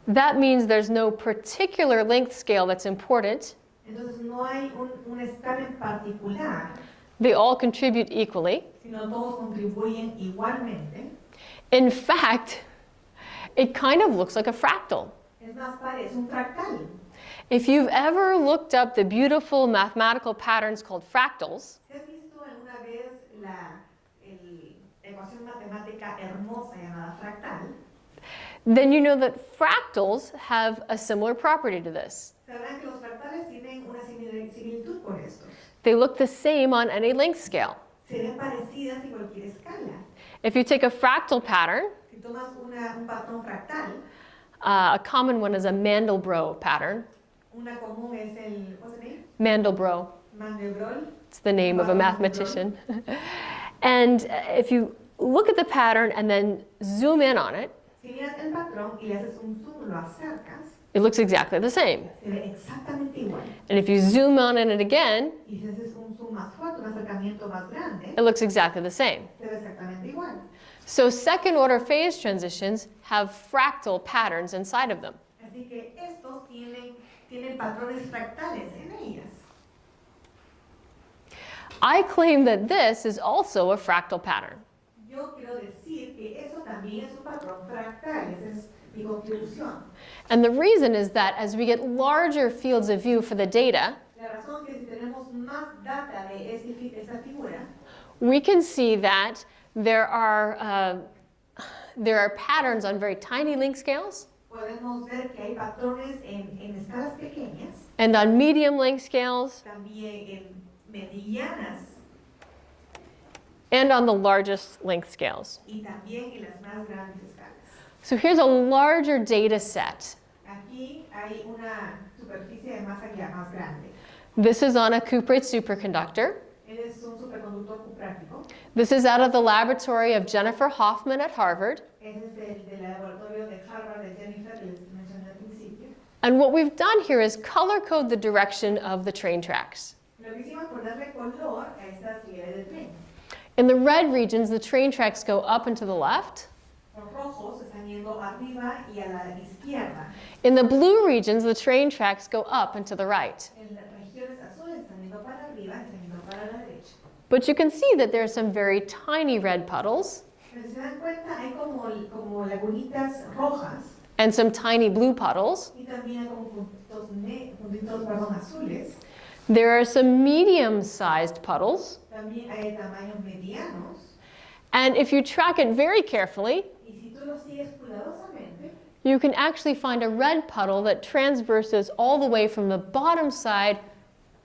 A: that means there's no particular length scale that's important.
D: Entonces no hay una escala en particular,
A: They all contribute equally.
D: sino todos contribuyen igualmente.
A: In fact, it kind of looks like a fractal.
D: Es más, parece un fractal.
A: If you've ever looked up the beautiful mathematical patterns called fractals,
D: ¿Si has visto alguna vez la ecuación matemática hermosa llamada fractal?
A: then you know that fractals have a similar property to this.
D: Sabrán que los fractales tienen una similitud con estos.
A: They look the same on any length scale.
D: Se ven parecidas en cualquier escala.
A: If you take a fractal pattern,
D: Si tomas un patrón fractal,
A: a common one is a Mandelbrot pattern.
D: una común es el, ¿cómo se llama?
A: Mandelbrot,
D: Mandelbrot.
A: it's the name of a mathematician. And if you look at the pattern and then zoom in on it,
D: Si miras el patrón y le haces un zoom, lo acercas,
A: it looks exactly the same.
D: se ve exactamente igual.
A: And if you zoom on it again,
D: Y si haces un zoom más fuerte, un acercamiento más grande,
A: it looks exactly the same.
D: se ve exactamente igual.
A: So second order phase transitions have fractal patterns inside of them.
D: Así que estos tienen patrones fractales en ellas.
A: I claim that this is also a fractal pattern.
D: Yo quiero decir que eso también es un patrón fractal, esa es mi contribución.
A: And the reason is that as we get larger fields of view for the data,
D: La razón que si tenemos más data de esta figura,
A: we can see that there are patterns on very tiny length scales
D: podemos ver que hay patrones en escalas pequeñas,
A: and on medium length scales
D: también en medianas
A: and on the largest length scales.
D: y también en las más grandes escalas.
A: So here's a larger data set.
D: Aquí hay una superficie de masa ya más grande.
A: This is on a cuprate superconductor.
D: Él es un superconductor cuprático.
A: This is out of the laboratory of Jennifer Hoffman at Harvard.
D: Ese es del laboratorio de Harvard de Jennifer que les mencioné al principio.
A: And what we've done here is color code the direction of the train tracks.
D: Lo que hicimos por darle color a estas rieles de tren.
A: In the red regions, the train tracks go up and to the left.
D: Los rojos están yendo arriba y a la izquierda.
A: In the blue regions, the train tracks go up and to the right.
D: En las regiones azules están yendo para arriba y están yendo para la derecha.
A: But you can see that there are some very tiny red puddles
D: Pero si se dan cuenta, hay como lagunitas rojas
A: and some tiny blue puddles.
D: y también hay como puntitos azules.
A: There are some medium-sized puddles.
D: También hay tamaños medianos.
A: And if you track it very carefully,
D: Y si tú lo sigues cuidadosamente,
A: you can actually find a red puddle that transverses all the way from the bottom side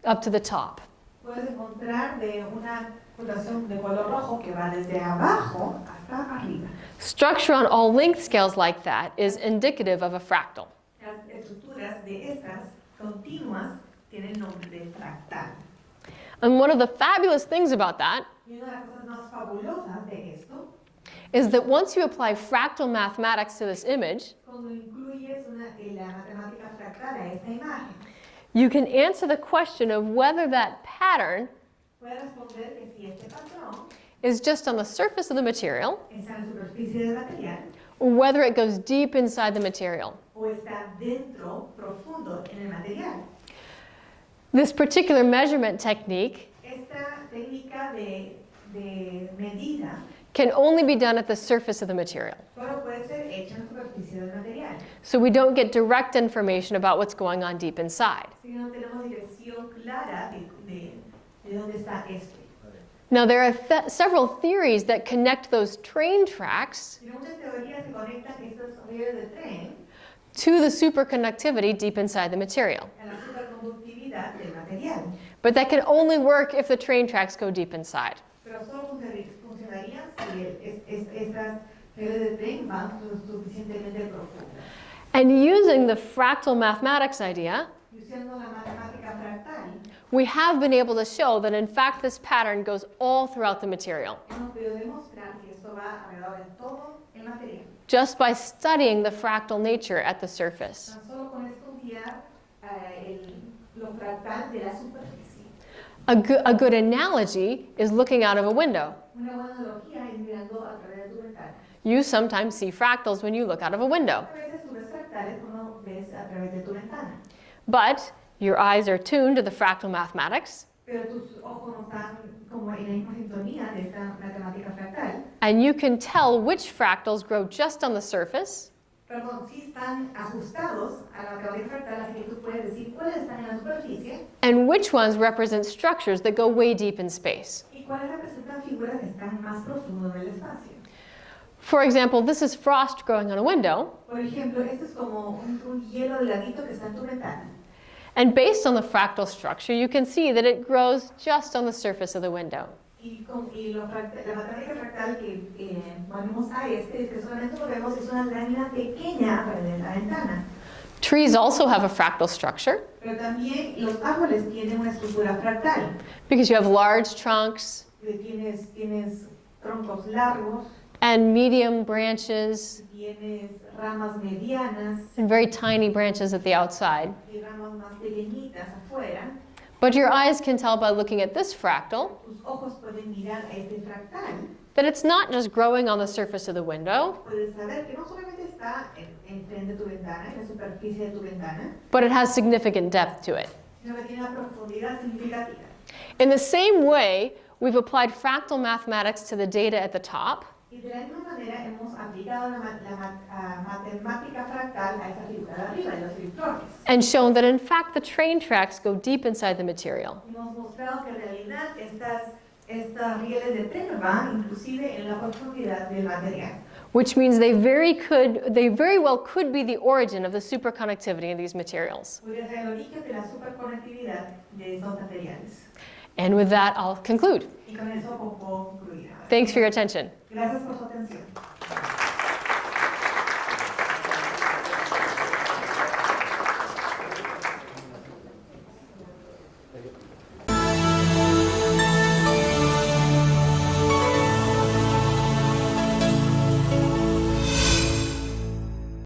A: up to the top.
D: puedes encontrar de una puntuación de color rojo que va desde abajo hasta arriba.
A: Structure on all length scales like that is indicative of a fractal.
D: Las estructuras de estas continuas tienen nombre de fractal.
A: And one of the fabulous things about that
D: Y una de las cosas más fabulosas de esto,
A: is that once you apply fractal mathematics to this image,
D: cuando incluyes la matemática fractal a esta imagen,
A: you can answer the question of whether that pattern
D: puedes responder que si este patrón
A: is just on the surface of the material
D: está en la superficie del material
A: or whether it goes deep inside the material.
D: o está dentro, profundo en el material.
A: This particular measurement technique
D: Esta técnica de medida
A: can only be done at the surface of the material.
D: solo puede ser hecha en la superficie del material.
A: So we don't get direct information about what's going on deep inside.
D: Si no tenemos dirección clara de dónde está esto.
A: Now there are several theories that connect those train tracks
D: Y muchas teorías que conectan estos ríos de tren
A: to the superconductivity deep inside the material.
D: a la superconductividad del material.
A: But that can only work if the train tracks go deep inside.
D: Pero solo funcionaría si estas redes de tren van suficientemente profundas.
A: And using the fractal mathematics idea,
D: Y usando la matemática fractal,
A: we have been able to show that in fact this pattern goes all throughout the material,
D: hemos podido demostrar que esto va alrededor de todo el material.
A: just by studying the fractal nature at the surface.
D: Tan solo con estudiar lo fractal de la superficie.
A: A good analogy is looking out of a window.
D: Una buena analogía es mirando a través de tu ventana.
A: You sometimes see fractals when you look out of a window,
D: A veces tú ves fractales cuando ves a través de tu ventana.
A: but your eyes are tuned to the fractal mathematics,
D: Pero tus ojos no están como en la misma sintonía de esta matemática fractal.
A: And you can tell which fractals grow just on the surface
D: Perdón, sí están ajustados a la matemática fractal, así que tú puedes decir cuáles están en la superficie
A: and which ones represent structures that go way deep in space.
D: y cuáles representan figuras que están más profundo en el espacio.
A: For example, this is frost growing on a window,
D: Por ejemplo, esto es como un hielo delgadito que está en tu ventana.
A: and based on the fractal structure, you can see that it grows just on the surface of the window.
D: La matemática fractal que ponemos a es que solamente lo vemos es una lámina pequeña alrededor de la ventana.
A: Trees also have a fractal structure
D: Pero también los árboles tienen una estructura fractal.
A: because you have large trunks
D: Tienes troncos largos,
A: and medium branches
D: tienes ramas medianas
A: and very tiny branches at the outside.
D: y ramas más pequeñitas afuera.
A: But your eyes can tell by looking at this fractal
D: Tus ojos pueden mirar a este fractal.
A: that it's not just growing on the surface of the window,
D: Puedes saber que no solamente está enfrente de tu ventana, en la superficie de tu ventana,
A: but it has significant depth to it.
D: sino que tiene una profundidad significativa.
A: In the same way, we've applied fractal mathematics to the data at the top,
D: Y de la misma manera hemos aplicado la matemática fractal a esa figura de arriba, de los electrones.
A: and shown that in fact the train tracks go deep inside the material.
D: Y hemos mostrado que en realidad estas rieles de tren van inclusive en la profundidad del material.
A: Which means they very well could be the origin of the superconductivity in these materials.
D: Podría ser el origen de la superconectividad de estos materiales.
A: And with that, I'll conclude.
D: Y con eso puedo concluir.
A: Thanks for your attention.
D: Gracias por su